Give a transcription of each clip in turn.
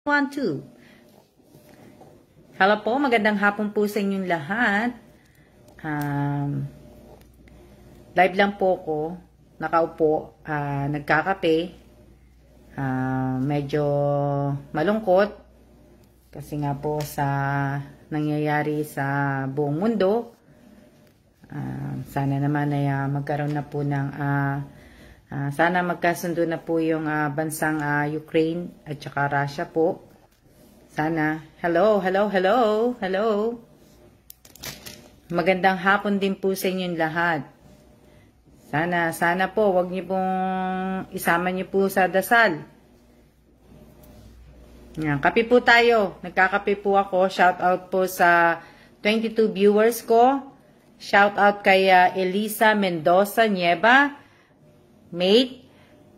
1, 2. Hello po, magandang hapon po sa inyong lahat. Live lang po ko, nakaupo, nagkakape. Medyo malungkot kasi nga po sa nangyayari sa buong mundo. Sana naman ay magkaroon na po ng sana magkasundo na po yung bansang Ukraine at saka Russia po. Sana. Hello. Magandang hapon din po sa inyong lahat. Sana po, wag niyo pong isama niyo po sa dasal. Yan, kape po tayo. Nagkakape po ako. Shout out po sa 22 viewers ko. Shout out kay Elisa Mendoza Nieva. Mate,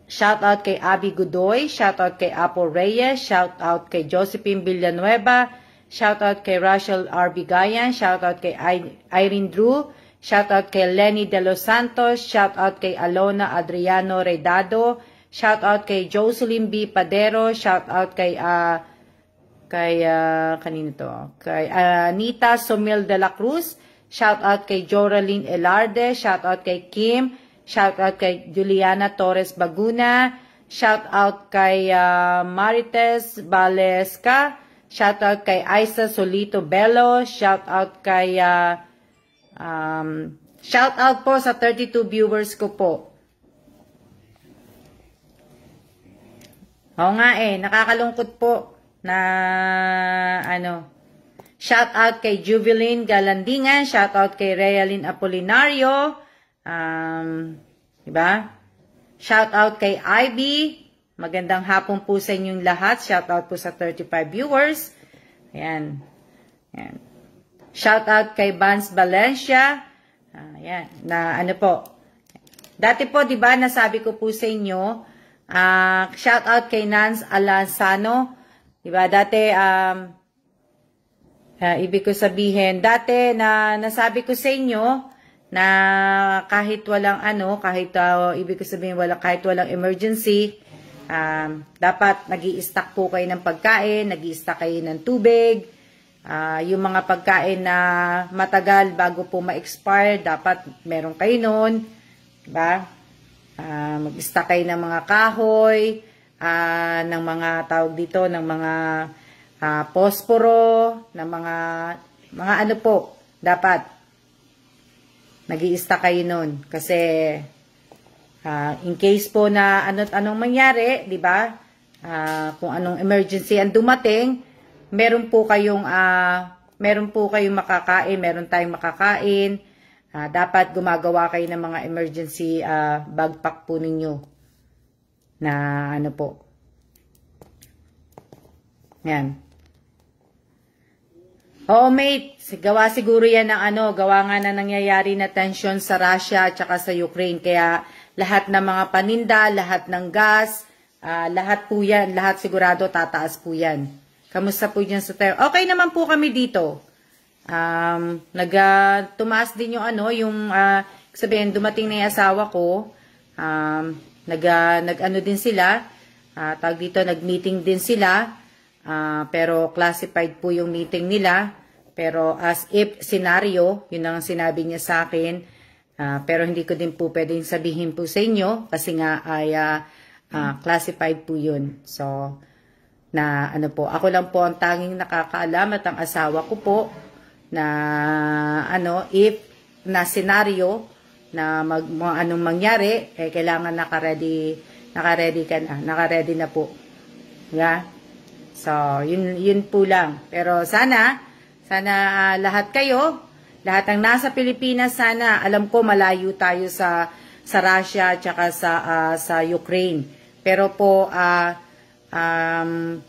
shout out kay Abby Godoy, shout out kay Apple Reyes, shout out kay Josephine Villanueva, shout out kay Rachel R. Bigayan, shout out kay Irene Drew, shout out kay Lenny De Los Santos, shout out kay Alona Adriano Redado, shout out kay Jocelyn B. Padero, shout out kay kanino to? Kay Anita Somil de la Cruz, shout out kay Joraline Elarde, shout out kay Kim, shout out kay Juliana Torres Baguna. Shout out kay Marites Valesca. Shout out kay Isa Solito Bello. Shout out kay shout out po sa 32 viewers ko po. Oo nga nakakalungkot po na shout out kay Jubilin Galandingan. Shout out kay Realin Apolinario. Diba? Shout out kay Ivy. Magandang hapon po sa inyong lahat. Shout out po sa 35 viewers. Ayan. Ayan. Shout out kay Vance Valencia. Ayan. Na po. Dati po, diba, nasabi ko po sa inyo, shout out kay Nance Alanzano. Diba, dati, ibig ko sabihin, dati na nasabi ko sa inyo, na kahit walang ibig ko sabihin kahit walang emergency, dapat nag-i-stock po kayo ng pagkain, nag-i-stock kayo ng tubig, yung mga pagkain na matagal bago po ma-expire, dapat meron kayo nun, diba? Mag-stock kayo ng mga kahoy, ng mga tawag dito, ng mga posporo, ng mga po, dapat nag-i-stock kayo nun. Kasi, in case po na anong mangyari, di ba? Kung anong emergency ang dumating, meron po kayong makakain, meron tayong makakain. Dapat gumagawa kayo ng mga emergency backpack po ninyo. Na po. Yan. Oo, mate. Gawa siguro yan ng gawa nga na nangyayari na tension sa Russia at saka sa Ukraine. Kaya lahat ng mga paninda, lahat ng gas, lahat po yan, lahat sigurado tataas po yan. Kamusta po dyan sa tayo? Okay naman po kami dito. Tumaas din yung sabihin, dumating na yung asawa ko. Nag-ano din sila. Tawag dito, nag-meeting din sila. Pero classified po yung meeting nila. Pero as if scenario, yun ang sinabi niya sa akin. Pero hindi ko din po pwedeng sabihin po sa inyo kasi nga ay classified po yun. So, po, ako lang po ang tanging nakakaalam at ang asawa ko po na if na scenario na anong mangyari, kailangan naka-ready na po. Yeah? So, yun po lang. Pero sana lahat kayo, lahat ng nasa Pilipinas, sana, alam ko malayo tayo sa Russia at saka sa Ukraine. Pero po,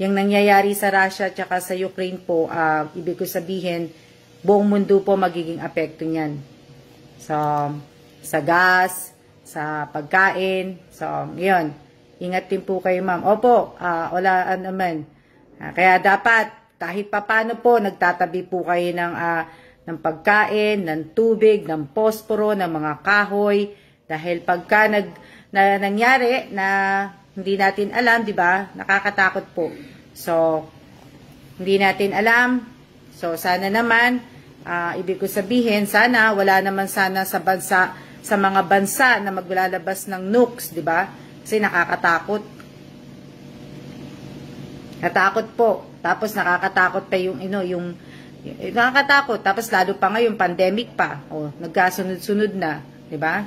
yung nangyayari sa Russia at saka sa Ukraine po, ibig ko sabihin, buong mundo po magiging apekto niyan. So, sa gas, sa pagkain. So, yun. Ingat din po kayo, ma'am. Opo, wala naman. Kaya dapat, kahit papano po, nagtatabi po kayo ng pagkain, ng tubig, ng posporo, ng mga kahoy. Dahil pagka nangyari na hindi natin alam, di ba? Nakakatakot po. So, hindi natin alam. So, sana naman, ibig ko sabihin, sana, wala naman sana sa bansa, sa mga bansa na maglalabas ng nukes, di ba? Kasi nakakatakot. Natakot po. Tapos nakakatakot pa yung, nakakatakot. Tapos lalo pa ngayon, pandemic pa. O, nagkasunod-sunod na, di ba?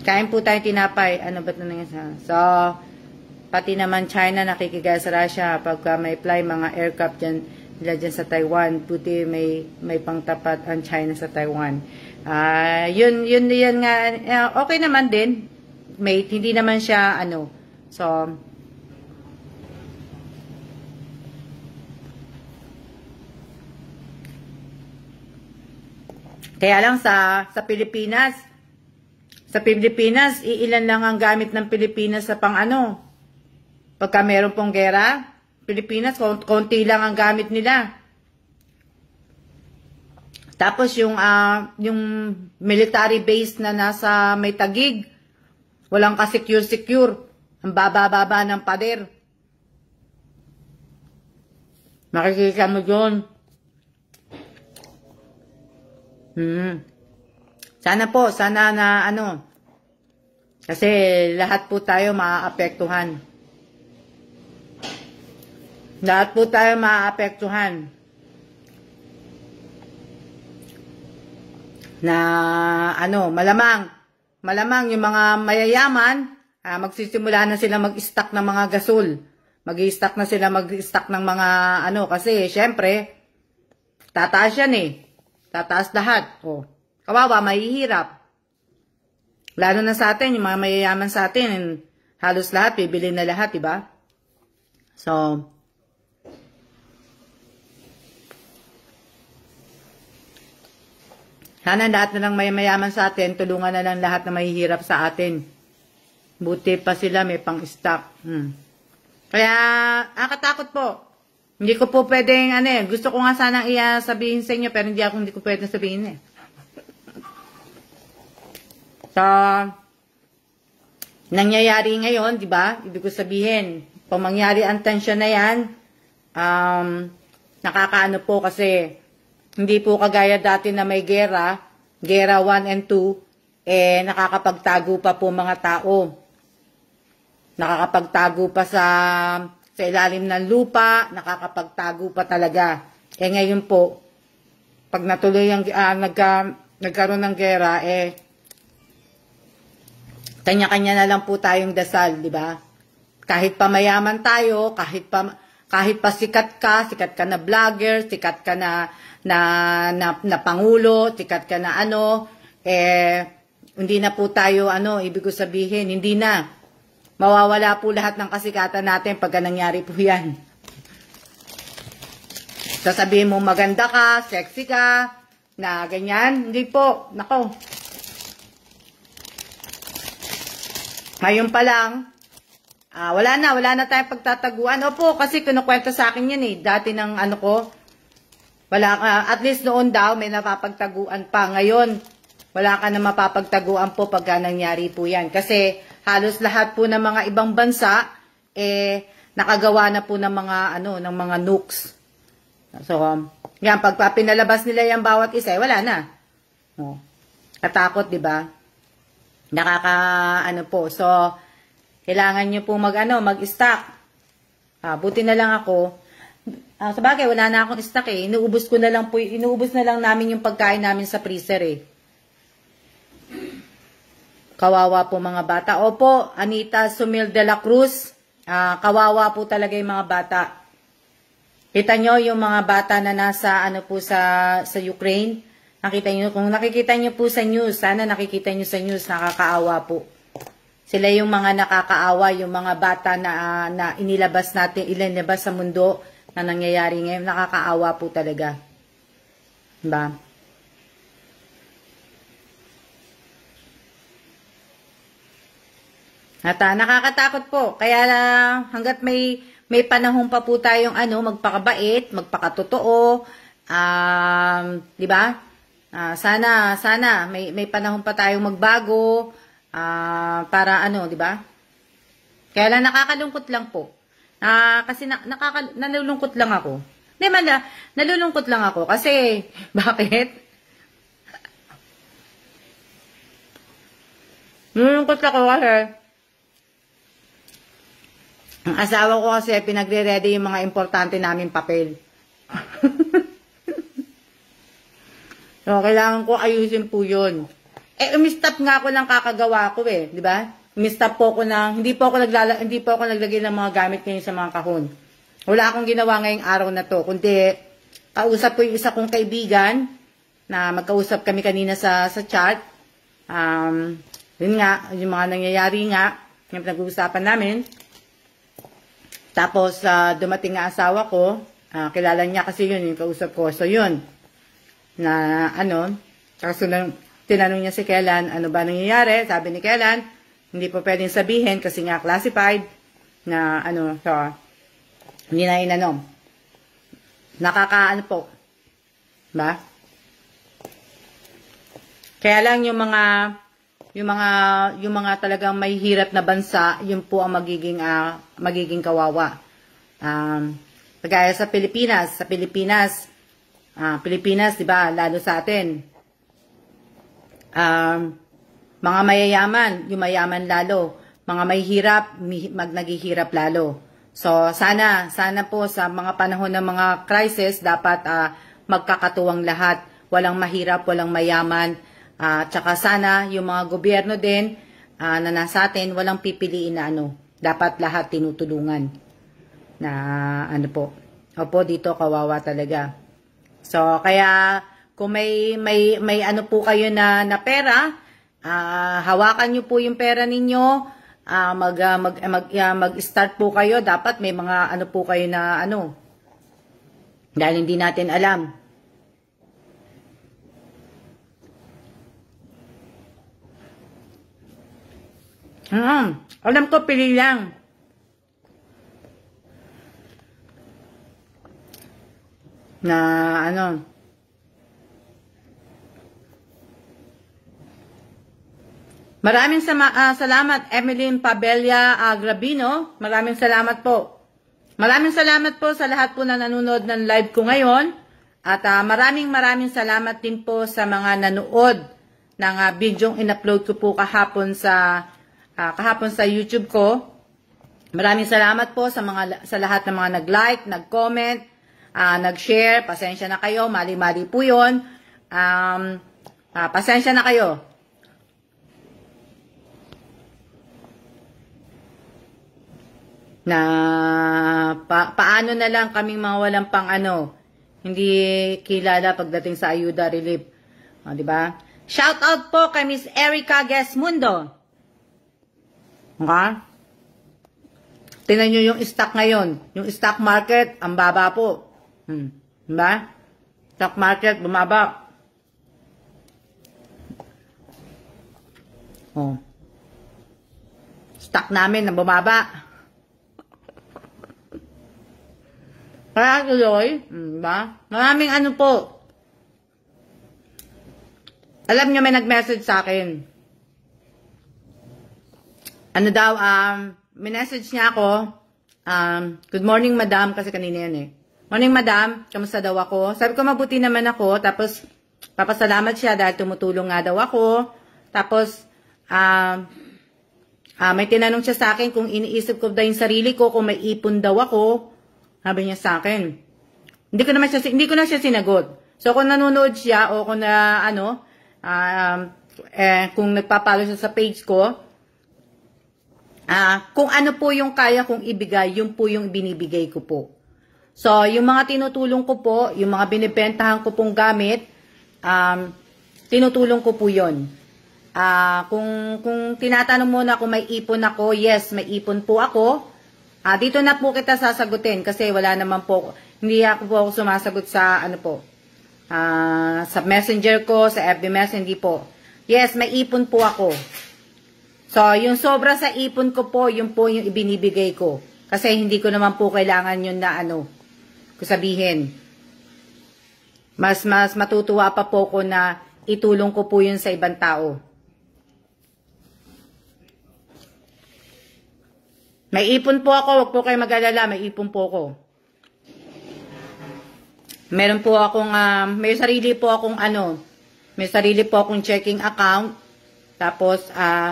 Kain po tayo tinapay. Ano ba't na nangyari? So, pati naman China nakikigaya sa Russia pagka may fly mga aircraft dyan sa Taiwan. Puti may pangtapat ang China sa Taiwan. Yun nga. Okay naman din. Hindi naman siya, so, kaya lang sa Pilipinas, iilan lang ang gamit ng Pilipinas sa pagka meron pong gera, Pilipinas, konti lang ang gamit nila. Tapos yung military base na nasa may Taguig, walang ka-secure. Ang baba-baba ng pader. Makikita mo dyan. Sana na kasi lahat po tayo maaapektuhan. Lahat po tayo maaapektuhan. Na malamang yung mga mayayaman, magsisimula na sila mag-stock ng mga gasol. Mag-stock na sila mag-stock ng mga kasi syempre tataas yan Tataas lahat. Kawawa, mahihirap. Lalo na sa atin, yung mga mayayaman sa atin, halos lahat, bibili na lahat, diba? So, sana lahat na lang may mayaman sa atin, tulungan na lang lahat na mahihirap sa atin. Buti pa sila, may pang-stock. Kaya, katakot po. Hindi ko po pwedeng, gusto ko nga sanang sabihin sa inyo, pero hindi ko pwedeng sabihin So, nangyayari ngayon, di ba? Ibig ko sabihin, pag mangyari ang tensyon na yan, nakakaano po kasi, hindi po kagaya dati na may gera 1 and 2, nakakapagtago pa po mga tao. Nakakapagtago pa sa ilalim ng lupa, nakakapagtago pa talaga. Ngayon po, pag natuloy nagkaroon ng gera, kanya-kanya na lang po tayong dasal, di ba? Kahit pa mayaman tayo, kahit pa sikat ka na vlogger, sikat ka na pangulo, sikat ka na hindi na po tayo, ibig ko sabihin, hindi na. Mawawala po lahat ng kasikatan natin pagka nangyari po yan. Sasabihin mo maganda ka, sexy ka, na ganyan. Hindi po, nako. Ngayon pa lang, wala na tayong pagtataguan. Opo, kasi kinukwento sa akin yan Dati ng at least noon daw may napapagtaguan pa. Ngayon, wala ka na mapapagtaguan po pagka nangyari po yan. Kasi halos lahat po ng mga ibang bansa, nakagawa na po ng mga nukes. So, yan, pag pinalabas nila yung bawat isa, wala na. Katakot, di ba? Po. So, kailangan nyo po mag-stock. Buti na lang ako. Sa bagay, wala na akong stock Inuubos na lang namin yung pagkain namin sa freezer Kawawa po mga bata. Opo, Anita Sumil de la Cruz. Kawawa po talaga yung mga bata. Kita nyo yung mga bata na nasa sa Ukraine. Kung nakikita nyo po sa news, sana nakikita nyo sa news, nakakaawa po. Sila yung mga nakakaawa, yung mga bata na inilabas sa mundo na nangyayari ngayon. Nakakaawa po talaga. Diba? At nakakatakot po. Kaya hanggat may panahon pa po tayong magpakabait, magpakatotoo, di ba? Sana may panahon pa tayong magbago para di ba? Kaya lang nakakalungkot lang po. Kasi nalulungkot lang ako. Hindi man, nalulungkot lang ako. Kasi, bakit? Nalulungkot ako kasi, ang asawa ko kasi pinagre-ready yung mga importante naming papel. So, kailangan ko ayusin po yun. Umistop nga ako ng kakagawa ko di ba? Umistop po ako ng, hindi po ako naglagay ng mga gamit ngayon sa mga kahon. Wala akong ginawa ngayong araw na to, kundi kausap ko yung isa kong kaibigan na magkausap kami kanina sa chat. Yun nga, yung mga nangyayari nga, yung nag-uusapan namin. Tapos, dumating nga asawa ko, kilala niya kasi yun, yung kausap ko. So, yun, na kasi tinanong niya si Kellan, ano ba nangyayari? Sabi ni Kellan, hindi po pwedeng sabihin kasi nga classified na so, hindi na inanom. Po. Ba? Kaya lang yung mga talagang may hirap na bansa, yun po ang magiging kawawa. Kagaya sa Pilipinas, Pilipinas, 'di ba, lalo sa atin. Mga mayayaman, yung mayaman lalo, mga may hirap, naghihirap lalo. So sana po sa mga panahon ng mga crisis dapat magkakatuwang lahat, walang mahirap, walang mayaman. Tsaka sana yung mga gobyerno din na nasa atin, walang pipiliin na dapat lahat tinutulungan. Na po. Opo, dito kawawa talaga. So, kaya kung may po kayo na pera, hawakan nyo po yung pera ninyo, mag-start po kayo, dapat may mga po kayo na dahil hindi natin alam. Alam ko, pili lang. Na Maraming salamat, Emeline Pabella Grabino. Maraming salamat po. Maraming salamat po sa lahat po na nanonood ng live ko ngayon. At maraming salamat din po sa mga nanood ng bidyong in-upload ko po kahapon sa YouTube ko. Maraming salamat po sa lahat ng mga nag-like, nag-comment, nag-share. Pasensya na kayo, mali-mali po 'yon. Pasensya na kayo. Na paano na lang kaming mga walang pang hindi kilala pagdating sa ayuda relief. Di ba? Shout out po kay Miss Erica Gesmundo. Okay? Tingnan nyo yung stock ngayon. Yung stock market, ang baba po. Diba? Stock market, bumaba. Stock namin na bumaba. Kaya tuloy, diba? Maraming po. Alam nyo, may nag-message sa akin. Minessage niya ako, good morning madam, kasi kanina yan Morning madam, kamusta daw ako? Sabi ko mabuti naman ako, tapos papasalamat siya dahil tumutulong nga daw ako. Tapos, may tinanong siya sa akin kung iniisip ko daw yung sarili ko, kung may ipon daw ako. Sabi niya sa akin. Hindi ko na siya sinagot. So kung nanonood siya o kung kung nagpapalo siya sa page ko, kung ano po yung kaya kong ibigay, yun po yung binibigay ko po. So, yung mga tinutulong ko po, yung mga binibentahan ko pong gamit, tinutulong ko po yun. Kung tinatanong mo na kung may ipon ako, yes, may ipon po ako. Dito na po kita sasagutin kasi wala naman po, hindi ako sumasagot sa sa messenger ko, sa FB Messenger, hindi po. Yes, may ipon po ako. So, yung sobra sa ipon ko po, yun po yung ibinibigay ko. Kasi hindi ko naman po kailangan yun na sabihin. Mas matutuwa pa po ko na itulong ko po yun sa ibang tao. May ipon po ako, huwag po kayo mag-alala, may ipon po ako. Meron po akong, may sarili po akong may sarili po akong checking account. Tapos,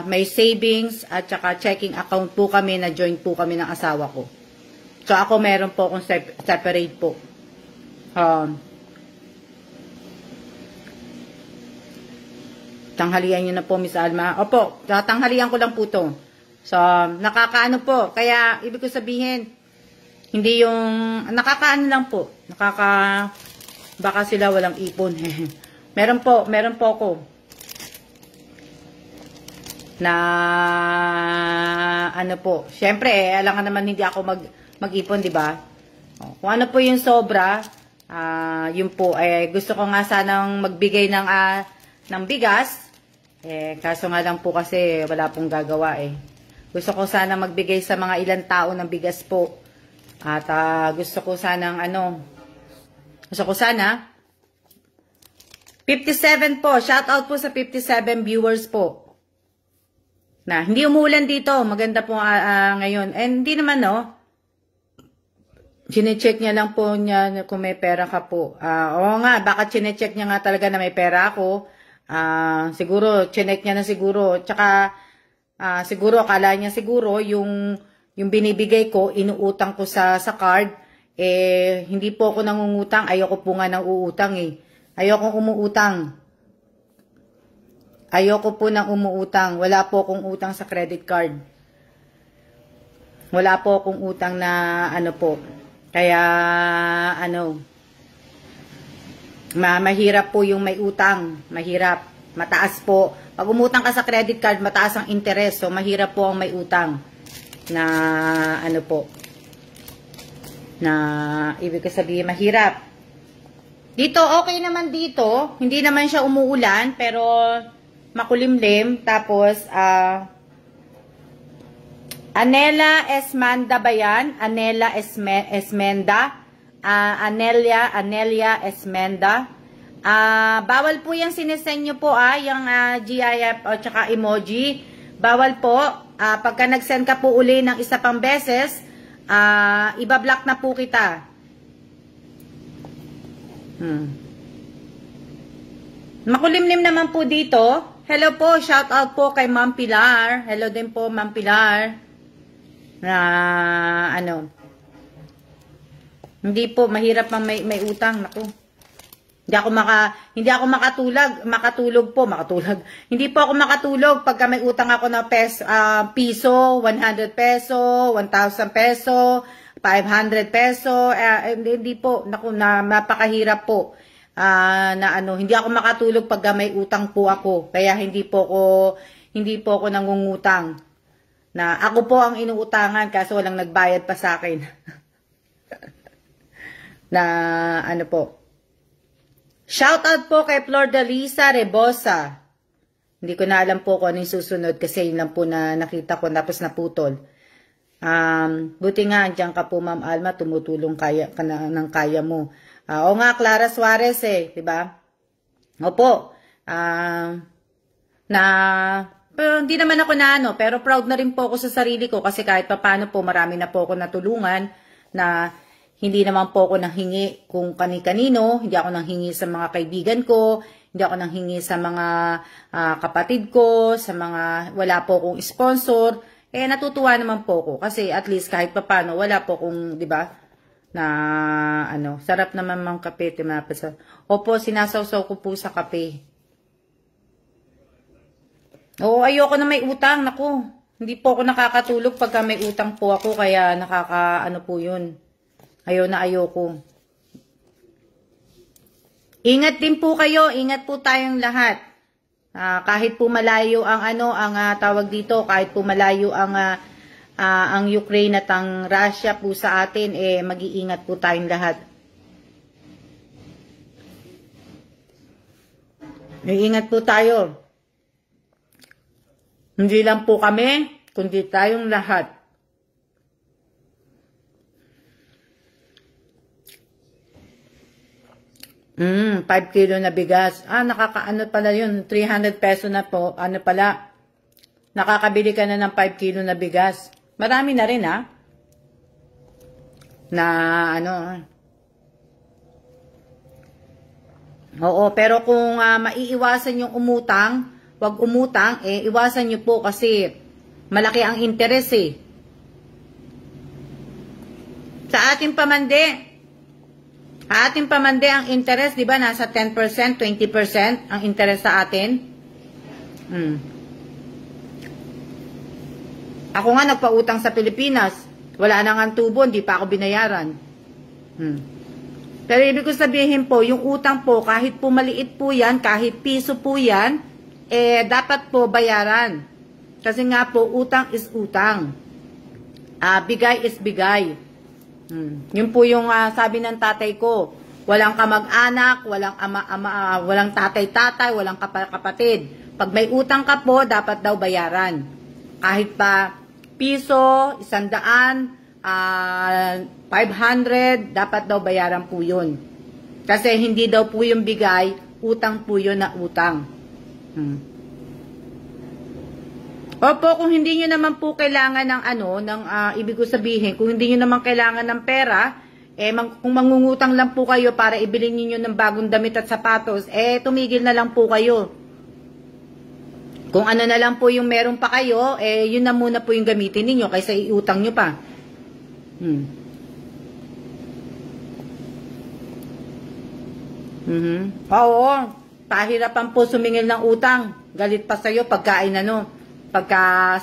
may savings at saka checking account po kami na joint po kami ng asawa ko. So, ako meron po akong separate po. Tanghalian nyo na po, Miss Alma. Opo, tanghalian ko lang po to. So, nakakaano po. Kaya, ibig ko sabihin, hindi yung, nakakaano lang po. Baka sila walang ipon. meron po ako. Na, ano po. Siyempre, alam nga naman hindi ako mag-ipon, di ba? Kung ano po yung sobra, yun po, gusto ko nga sanang magbigay ng bigas. Kaso nga lang po kasi wala pong gagawa Gusto ko sana magbigay sa mga ilang tao ng bigas po. At gusto ko sana 57 po. Shout out po sa 57 viewers po. Na hindi umuulan dito. Maganda po ngayon. And hindi naman Chine-check niya lang po niya kung may pera ka po. Oo nga, baka chine-check niya nga talaga na may pera ako. Siguro, chinek niya na siguro. Tsaka, siguro, akala niya siguro, yung binibigay ko, inuutang ko sa card, hindi po ako nangungutang. Ayoko po nga nang uutang Ayoko umuutang. Ayoko po nang umuutang. Wala po akong utang sa credit card. Wala po akong utang na po. Kaya, mahirap po yung may utang. Mahirap. Mataas po. Pag umutang ka sa credit card, mataas ang interest. So, mahirap po ang may utang. Na, na, ibig ko sabihin, mahirap. Dito, okay naman dito. Hindi naman siya umuulan, pero makulimlim. Tapos, Anela Esmanda ba yan? Anela Esmenda? Anelia Esmenda. Bawal po yung sinesenyo po yung GIF o tsaka emoji. Bawal po. Pagka nag-send ka po uli ng isa pang beses, ibablock na po kita. Makulimlim naman po dito. Hello po, shout out po kay Ma'am Pilar. Hello din po, Ma'am Pilar. Na hindi po mahirap mang may utang. Naku. Hindi ako makatulog. Hindi po ako makatulog pagka may utang ako na piso, 100 peso, 1,000 peso, 500 peso. Hindi po, naku, napakahirap po. Hindi ako makatulog pagka may utang po ako. Kaya hindi po ako nangungutang. Na ako po ang inuutangan kaso walang nagbayad pa sa akin. Na po. Shout out po kay Flor de Lisa Rebosa. Hindi ko na alam po kung anong susunod kasi yun lang po na nakita ko tapos naputol. Buti nga andyan ka po, Ma'am Alma, tumutulong ng kaya mo. O nga, Clara Suarez di ba? Opo. Pero hindi naman ako pero proud na rin po ako sa sarili ko kasi kahit paano po marami na po ako natulungan na hindi naman po ako nanghingi kung kani-kanino, hindi ako nanghingi sa mga kaibigan ko, hindi ako nanghingi sa mga kapatid ko, sa mga wala po akong sponsor. Natutuwa naman po ako kasi at least kahit paano wala po akong, di ba, na sarap naman mang kape, Opo, sinasawsaw ko po sa kape. Oo, ayoko na may utang. Naku, hindi po ako nakakatulog pagka may utang po ako. Kaya po yun. Ayoko. Ingat din po kayo. Ingat po tayong lahat. Kahit po malayo ang tawag dito, kahit po malayo ang Ukraine at ang Russia po sa atin, mag-iingat po tayong lahat. Iingat po tayo. Hindi lang po kami, kundi tayong lahat. $5 kilo na bigas. Nakakaano pala yun. 300 peso na po. Nakakabili ka na ng 5 kilo na bigas. Marami na rin, ha? Na, ano, oo, pero kung maiiwasan yung umutang, wag umutang, iwasan nyo po kasi malaki ang interest Sa ating pamande ang interest, di ba, nasa 10%, 20% ang interest sa atin. Ako nga nagpautang sa Pilipinas, wala na nga tubo, hindi pa ako binayaran. Pero ibig ko sabihin po, yung utang po, kahit po maliit po yan, kahit piso po yan, dapat po bayaran. Kasi nga po, utang is utang. Bigay is bigay. Yun po yung sabi ng tatay ko. Walang kamag-anak, walang tatay-tatay, walang kapatid. Pag may utang ka po, dapat daw bayaran. Kahit pa piso, 100, 500, dapat daw bayaran po yun. Kasi hindi daw po yung bigay, utang po yun na utang. Opo, kung hindi nyo naman po kailangan ng ibig ko sabihin, kung hindi nyo naman kailangan ng pera, kung mangungutang lang po kayo para ibili niyo ng bagong damit at sapatos, tumigil na lang po kayo. Kung ano na lang po yung meron pa kayo, yun na muna po yung gamitin ninyo kaysa iutang nyo pa. Oo, pahirapan po sumingil ng utang. Galit pa sa'yo pagka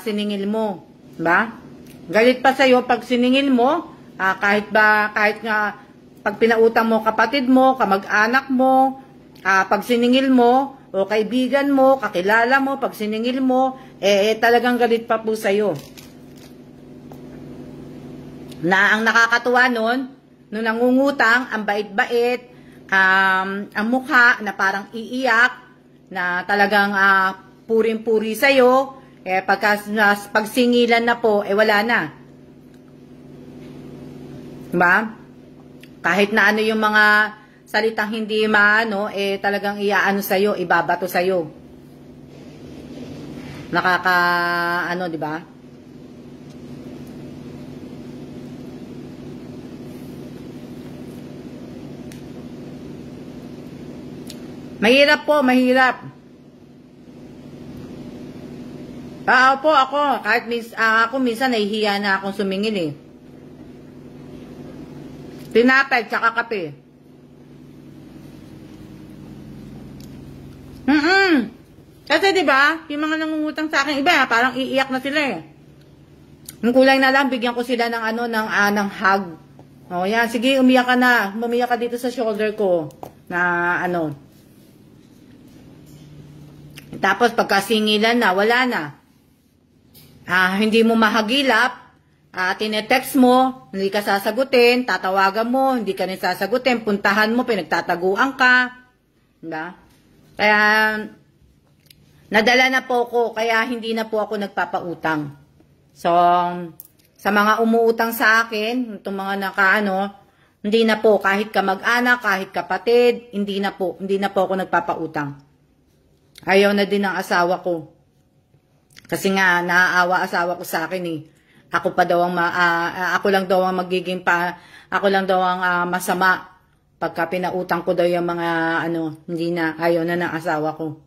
siningil mo. Diba? Galit pa sa'yo pag siningil mo, kahit nga pag pinautang mo kapatid mo, kamag-anak mo, pag siningil mo, o kaibigan mo, kakilala mo, pag siningil mo, talagang galit pa po sa'yo. Na ang nakakatuwa nun, nung nangungutang, ang bait-bait, ang mukha na parang iiyak, na talagang puring-puri sa'yo, pag singilan na po, wala na. Diba? Kahit na ano yung mga salitang hindi talagang iaano sa'yo, ibabato sa'yo. Diba? Mahirap po, mahirap. Opo, kahit ako minsan nahihiya na akong sumingil Tinapay, tsaka kape. Kasi diba, yung mga nangungutang sa akin, iba, parang iiyak na sila Yung kulay na lang, bigyan ko sila ng ng hug. O yan, sige, umiyak ka na. Umiyak ka dito sa shoulder ko. Tapos pagkasingilan na, wala na. Hindi mo mahagilap, tinetext mo, hindi ka sasagutin, tatawagan mo, hindi ka rin sasagutin, puntahan mo, pinagtataguan ka. Diba? Kaya, nadala na po ko, kaya hindi na po ako nagpapautang. So, sa mga umuutang sa akin, itong mga hindi na po, kahit kamag-anak, kahit kapatid, hindi na po ako nagpapautang. Ayaw na din ng asawa ko. Kasi nga, naaawa asawa ko sa akin Ako lang daw ang masama. Pagka pinautang ko daw yung mga hindi na, ayaw na ng asawa ko.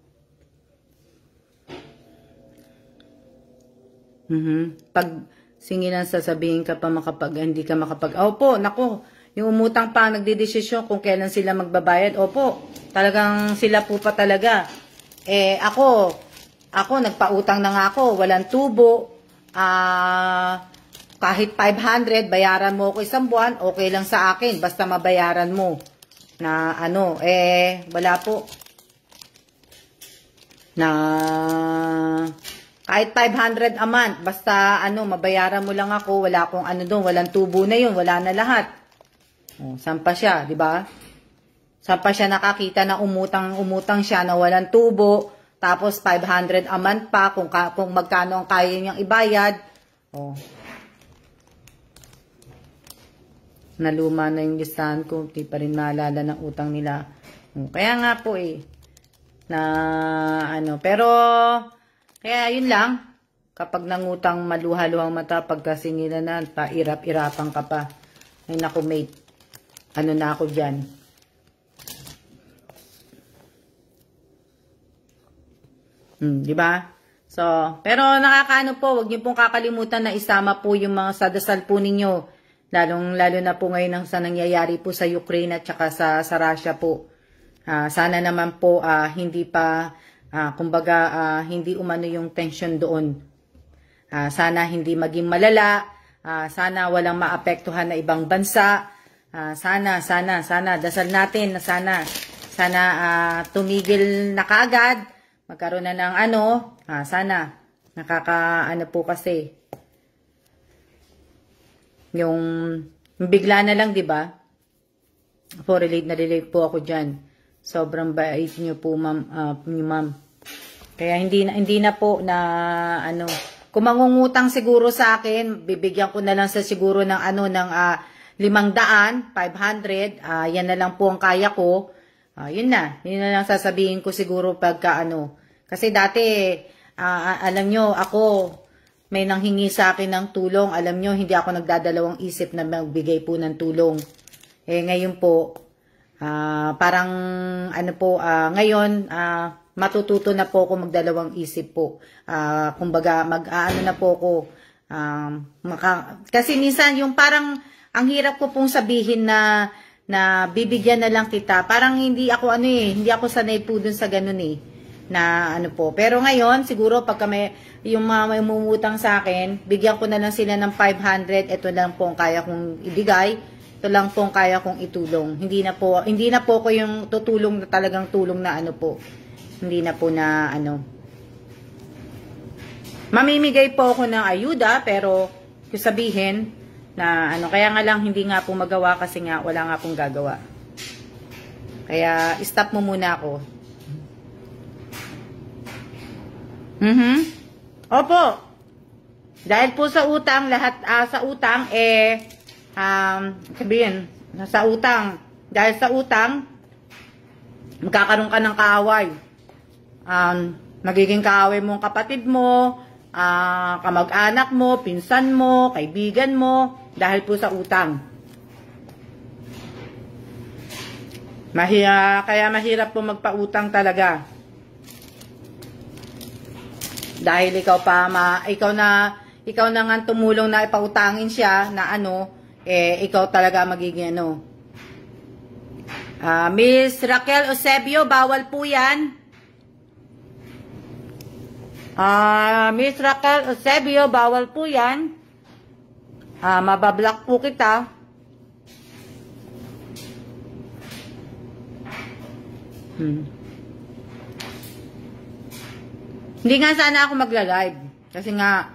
Pag singilan sasabihin ka pa hindi ka opo, nako, yung umutang pa nagdedesisyon kung kailan sila magbabayad. Opo, talagang sila po pa talaga. Ako nagpautang na nga ako, walang tubo. Kahit 500, bayaran mo ako isang buwan, okay lang sa akin, basta mabayaran mo. Na wala po. Na kahit 500 a month, basta mabayaran mo lang ako, wala akong walang tubo na yun, wala na lahat. Saan pa siya, di ba? Saan pa siya nakakita na umutang siya na walang tubo, tapos 500 a month pa, kung magkano ang kaya niyang ibayad. Naluma na yung listahan ko, di pa rin maalala ng utang nila. Kaya nga po pero, kaya yun lang. Kapag nangutang maluha-luhang mata, pagkasingilan na, pairap-irapan ka pa. Ay naku mate, ano na ako dyan. Di ba? So, pero nakakaano po, wag niyo pong kakalimutan na isama po yung mga sa dasal po ninyo. Lalo na po ngayon sa nangyayari po sa Ukraine at saka sa Russia po. Sana naman po hindi pa, kumbaga, hindi umano yung tension doon. Sana hindi maging malala. Sana walang maapektuhan na ibang bansa. Sana, dasal natin na sana tumigil na kaagad. Magkaroon na ng sana. Nakakaano po kasi. Yung bigla na lang, di ba? Po, relate po ako dyan. Sobrang bait niyo po, ma'am. Kaya hindi na po na kung mangungutang siguro sa akin, bibigyan ko na lang sa siguro ng 500, 500, yan na lang po ang kaya ko. Yun na lang sasabihin ko siguro pagka Kasi dati, alam nyo, ako, may nanghingi sa akin ng tulong. Alam nyo, hindi ako nagdadalawang isip na magbigay po ng tulong. Ngayon po, parang, ngayon, matututo na po ako magdalawang isip po. Kumbaga, na po ako. Kasi minsan, yung parang, ang hirap ko pong sabihin na bibigyan na lang kita. Parang hindi ako hindi ako sanay po dun sa ganun na po. Pero ngayon, siguro pagka yung mga may umutang sa akin, bigyan ko na lang sila ng 500, ito lang po ang kaya kong ibigay, ito lang po ang kaya kong itulong. Hindi na po ko yung tutulong na talagang tulong na po. Hindi na po na mamimigay po ako ng ayuda, pero kung sabihin na kaya nga lang hindi nga po magawa kasi nga wala nga pong gagawa. Kaya stop mo muna ako. Opo. Dahil po sa utang, lahat sa utang, sabihin, sa utang, dahil sa utang, magkakaroon ka ng kaaway. Magiging kaaway mo ang kapatid mo, kamag-anak mo, pinsan mo, kaibigan mo, dahil po sa utang. Kaya mahirap po magpautang talaga. Dahil ikaw na nga tumulong na ipautangin siya na ikaw talaga magiging Miss Raquel Eusebio, bawal po yan. Miss Raquel Eusebio, bawal po yan. Mabablock po kita. Hindi nga sana ako magla-live. Kasi nga,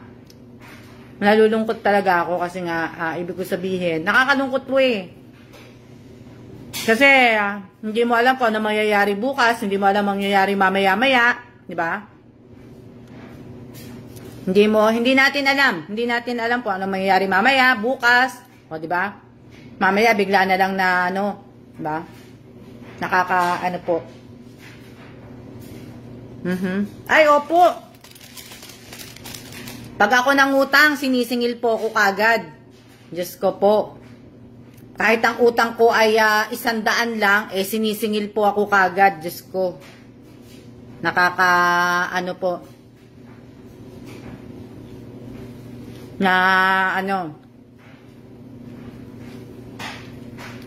nalulungkot talaga ako. Kasi nga, ibig ko sabihin, nakakalungkot po Kasi, hindi mo alam kung ano mangyayari bukas. Hindi mo alam mangyayari mamaya-maya. Di ba? Hindi natin alam. Hindi natin alam kung ano mangyayari mamaya, bukas. O, di ba? Mamaya, bigla na lang na, di ba? Po. Ay, opo. Pag ako nangutang, sinisingil po ako kagad. Diyos ko po. Kahit ang utang ko ay 100 lang, sinisingil po ako kagad. Diyos ko. Po.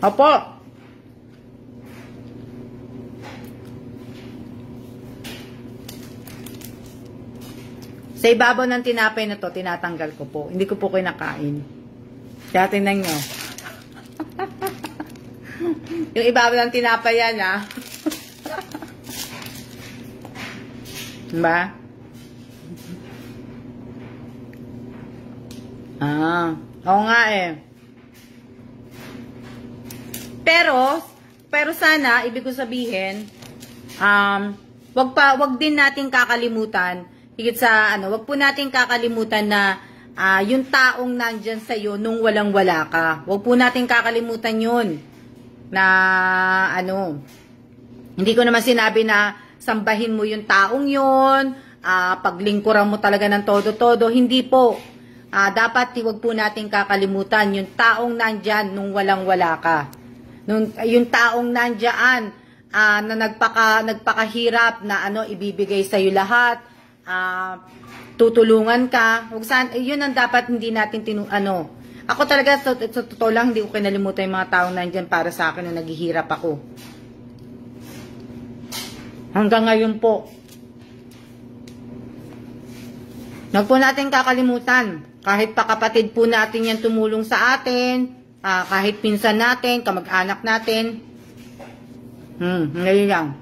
Opo. Sa ibabaw ng tinapay na to, tinatanggal ko po. Hindi ko po kinakain. Kaya tingnan nyo. Yung ibabaw ng tinapay yan, Diba? Oo nga Pero sana, ibig ko sabihin, wag din natin kakalimutan, higit sa wag po natin kakalimutan na yung taong nandyan sa'yo nung walang-wala ka. Wag po natin kakalimutan yun. Na hindi ko naman sinabi na sambahin mo yung taong yun, paglingkuran mo talaga ng todo-todo. Hindi po. Dapat huwag po natin kakalimutan yung taong nandyan nung walang-wala ka. Yung taong nandyan na nagpakahirap na ibibigay sa'yo lahat, tutulungan ka. Yun ang dapat hindi natin Ako talaga, sa totoo lang, hindi ko kinalimutan yung mga taong nandyan para sa akin nung naghihirap ako. Hanggang ngayon po. Huwag po natin kakalimutan. Kahit pa kapatid po natin yan tumulong sa atin, kahit pinsan natin, kamag-anak natin. Ngayon lang.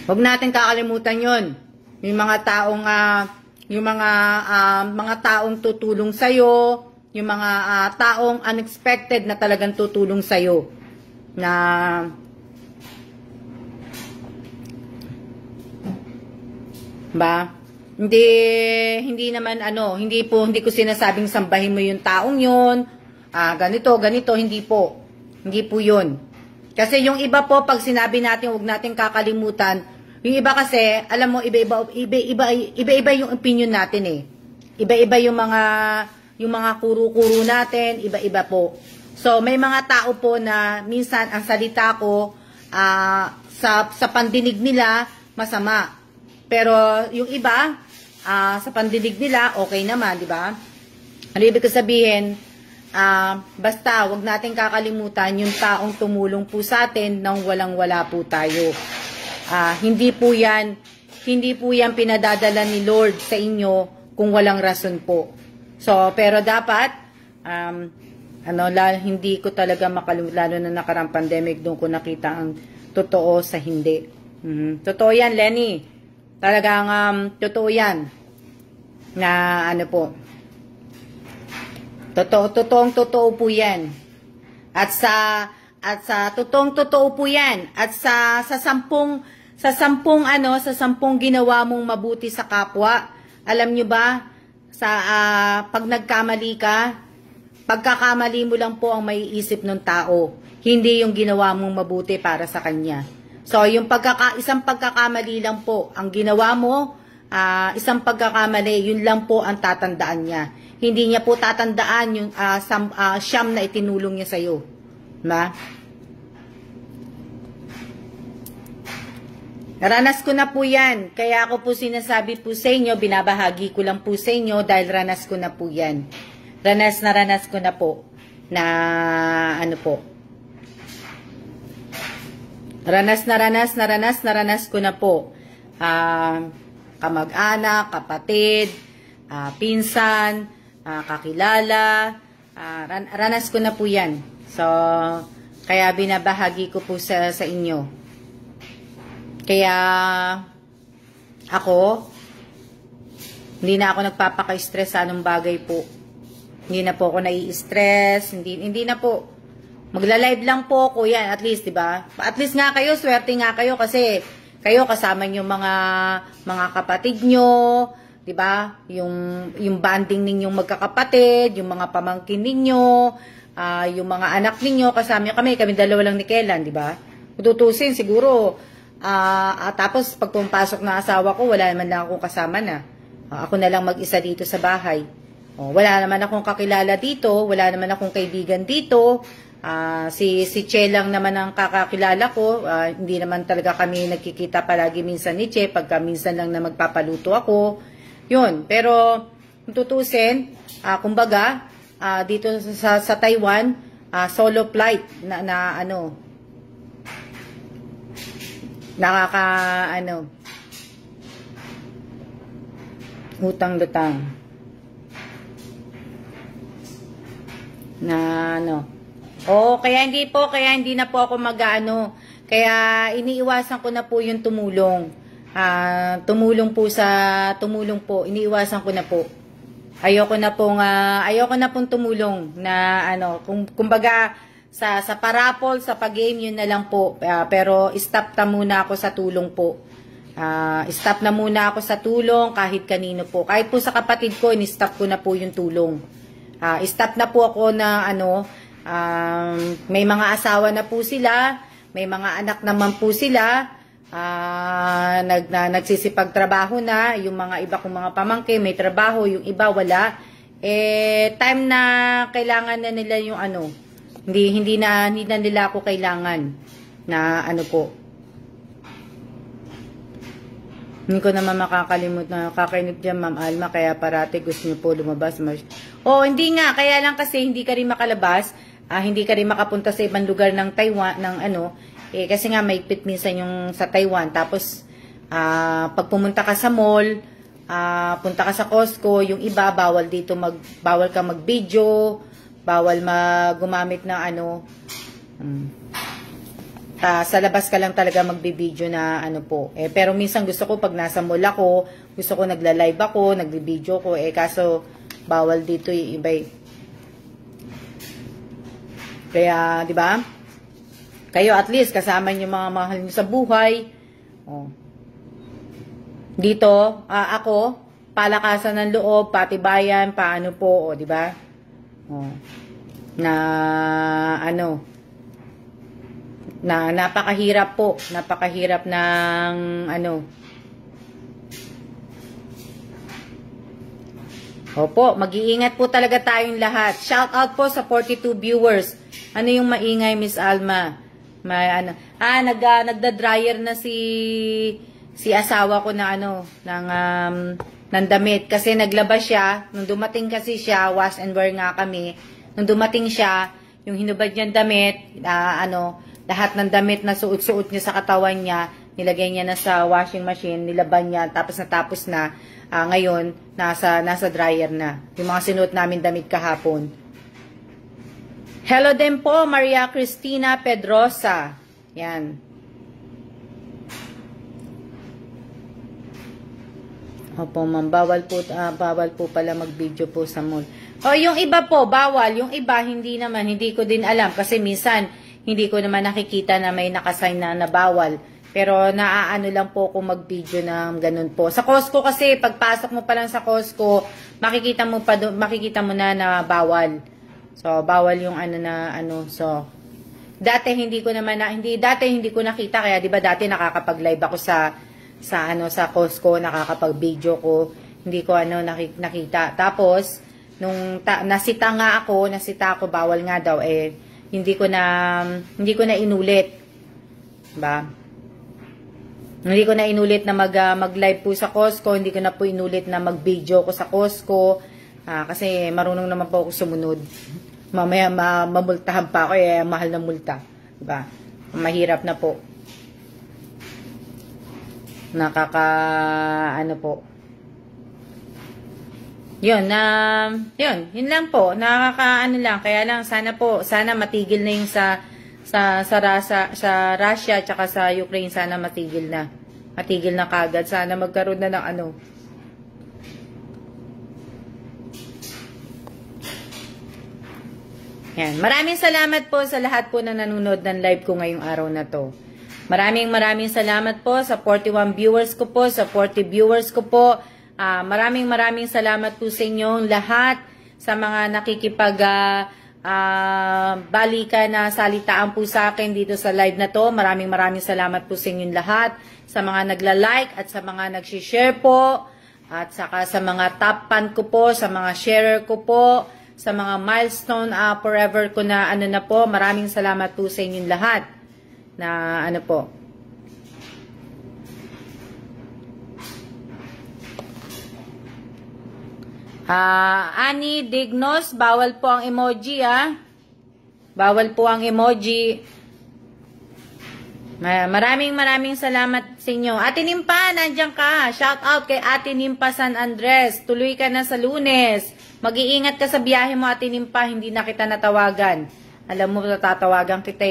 Huwag natin kakalimutan yon. Yung mga taong mga taong tutulong sa iyo, yung mga taong unexpected na talagang tutulong sa iyo. Hindi naman hindi ko sinasabing sambahin mo yung taong yon. Ganito, hindi po. Hindi po 'yun. Kasi yung iba po, pag sinabi natin, huwag natin kakalimutan, yung iba kasi, alam mo, iba-iba yung opinion natin eh. Iba-iba yung mga kuro-kuro natin, iba-iba po. So, may mga tao po na minsan ang salita ko sa pandinig nila masama. Pero yung iba sa pandinig nila okay naman, di ba? Ano ibig sabihin? Basta wag natin kakalimutan yung taong tumulong po sa atin nang walang-wala po tayo. Hindi po yan pinadadala ni Lord sa inyo kung walang rason po. So, pero dapat hindi ko talaga lalo na nakarang pandemic, doon ko nakita ang totoo sa hindi. Totoo yan, Lenny. Talagang totoo yan. Na po. Totoong-totoo po yan. At sa totoong-totoo po yan. At sa sampung ginawa mong mabuti sa kapwa, alam nyo ba, pag nagkamali ka, pagkakamali mo lang po ang maiisip ng tao, hindi yung ginawa mong mabuti para sa kanya. So, yung isang pagkakamali lang po ang ginawa mo, isang pagkakamali, yun lang po ang tatandaan niya. Hindi niya po tatandaan yung siyam na itinulong niya sa'yo. Ranas ko na po yan. Kaya ako po sinasabi po sa inyo, binabahagi ko lang po sa inyo dahil ranas ko na po yan. Ranas ko na po. Ranas ko na po. Kamag-anak, kapatid, pinsan, kakilala, ranas ko na po yan. So, kaya binabahagi ko po sa inyo. Kaya, hindi na ako nagpapaka-stress sa anong bagay po. Hindi na po ako nai-stress, hindi na po. Magla-live lang po ako yan, at least, diba? At least nga kayo, swerte nga kayo kasi kayo kasama nyo mga kapatid nyo, 'di ba? Yung bonding ninyong magkakapatid, yung mga pamangkin ninyo, yung mga anak ninyo kasama kami dalawa lang ni Kellan, 'di ba? Tutusin siguro tapos pag pumapasok na asawa ko, wala naman lang akong kasama na. Ako na lang mag-isa dito sa bahay. Wala naman akong kakilala dito, wala naman akong kaibigan dito. Si Che lang naman ang kakakilala ko. Hindi naman talaga kami nagkikita palagi minsan ni Che, pagka minsan lang na magpapaluto ako. Yun, pero kung tutusin, kumbaga, dito sa Taiwan, solo flight utang-lutang. Kaya hindi na po ako kaya iniiwasan ko na po yung tumulong. Tumulong po, iniiwasan ko na po. Ayoko na pong tumulong na kumbaga sa parapol, sa pag-game, yun na lang po. Pero stop na muna ako sa tulong po. Stop na muna ako sa tulong kahit kanino po. Kahit po sa kapatid ko, in-stop ko na po yung tulong. Stop na po ako na ano, may mga asawa na po sila, may mga anak naman po sila, nagsisipagtrabaho na, yung mga iba kong mga pamangkin may trabaho, yung iba wala. Time na kailangan na nila yung ano, hindi na nila ako kailangan na ano po. Hindi ko naman makakalimut na kakainip dyan, Ma'am Alma, kaya parati gusto niyo po lumabas. Hindi nga, kaya lang kasi hindi ka rin makalabas, hindi ka rin makapunta sa ibang lugar ng Taiwan, ng ano, kasi nga may pit minsan yung sa Taiwan. Tapos, pag pumunta ka sa mall, punta ka sa Costco, yung iba, bawal ka mag-video, bawal gumamit ng ano, sa labas ka lang talaga magbi-video na ano po. Pero minsan gusto ko pag nasa mall ako, gusto ko nagla-live ako, nagbi-video ko, kaso bawal dito yung iba. Kaya, di ba? Kayo at least kasama niyo mga mahal niyo sa buhay. Dito, ako, palakasan ng loob, patibayan, paano po, di ba? Na ano, na napakahirap po, napakahirap ng ano. Opo, mag-iingat po talaga tayong lahat. Shout out po sa 42 viewers. Ano yung maingay, Miss Alma? May ano, nagda-dryer na si asawa ko na ano, ng damit kasi naglabas siya. Nung dumating kasi siya, wash and wear nga kami. Nung dumating siya, yung hinubad niyang damit, lahat ng damit na suot-suot niya sa katawan niya, nilagay niya na sa washing machine, nilaban niya, natapos na, ngayon, nasa dryer na. Yung mga sinuot namin damit kahapon. Hello din po, Maria Cristina Pedrosa. Yan. Opo, ma'am, bawal po pala mag-video po sa mall. Yung iba po, bawal. Yung iba, hindi ko din alam. Kasi minsan, hindi ko naman nakikita na may nakasign na bawal. Pero naaano lang po kung mag-video ng ganun po. Sa Costco kasi, pagpasok mo pa lang sa Costco, makikita mo na bawal. So, bawal yung so, dati hindi ko nakita, kaya 'di ba dati nakakapag-live ako sa Costco, nakakapag-video ko, hindi ko nakita. Tapos nung nasita ako, bawal nga daw hindi ko na inulit. Ba? Hindi ko na inulit na mag-live po sa Costco, hindi ko na po inulit na mag-video ko sa Costco. Kasi marunong naman po ako sumunod. Mamaya mamultahan pa ako, mahal na multa. Diba? Mahirap na po. Po. Yun lang po. Lang. Kaya lang, sana matigil na yung sa Russia at sa Ukraine, sana matigil na. Matigil na kagad. Sana magkaroon na ng Yan. Maraming salamat po sa lahat po na nanonood ng live ko ngayong araw na to. Maraming salamat po sa 41 viewers ko po, sa 40 viewers ko po. Maraming salamat po sa inyong lahat, sa mga balika na salitaan po sa akin dito sa live na to. Maraming salamat po sa inyong lahat, sa mga nagla-like at sa mga nag-share po, at saka sa mga top fan ko po, sa mga sharer ko po, sa mga milestone forever ko na po. Maraming salamat po sa inyong lahat na po. Ani Dignos, bawal po ang emoji Bawal po ang emoji. Maraming salamat sa inyo. Ate Nimpa, nandiyan ka. Shout out kay Ate Nimpa San Andres. Tuloy ka na sa Lunes. Mag-iingat ka sa biyahe mo, Ate Nimpa. Hindi na kita natawagan. Alam mo, tatawagan kita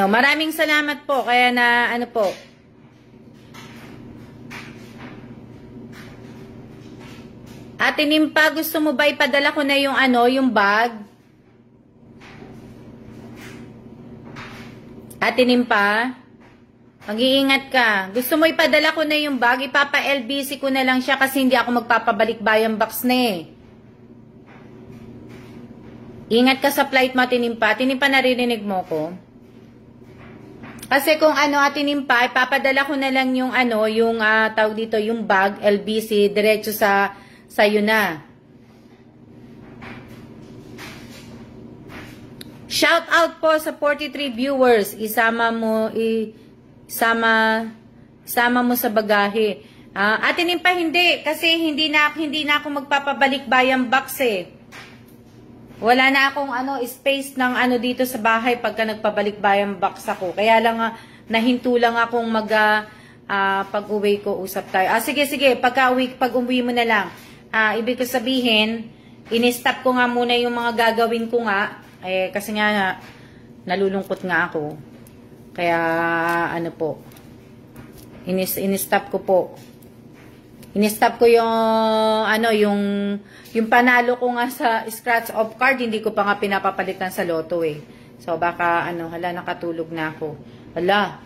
maraming salamat po. Kaya po. Ate Nimpa, gusto mo ba ipadala ko na yung bag? Ate Nimpa? Mag-iingat ka. Gusto mo ipadala ko na yung bag, ipapa-LBC ko na lang siya kasi hindi ako magpapabalik bayang box na eh. Ingat ka sa flight mo, Tinimpa. Tinimpa, naririnig mo ko? Kasi kung ano, Tinimpa, ipapadala ko na lang yung ano, yung tawag dito, yung bag, LBC, diretso sa sayo na. Shout out po sa 43 viewers. Isama mo mo sa bagahe. Tinimpa, hindi kasi hindi na ako magpapabalik bayang box eh. Wala na akong space ng dito sa bahay pagka nagpabalik bayang box ako. Kaya lang nahinto lang akong pag-uwi ko, usap tayo. Sige, pag-uwi mo na lang. Ibig ko sabihin, in-stop ko nga muna yung mga gagawin ko nga. Kasi nga, nalulungkot nga ako. Kaya, po, in-stop ko po. In-stop ko yung panalo ko nga sa scratch off card, hindi ko pa nga pinapapalitan sa loto eh. So, baka, hala, nakatulog na ako. Hala,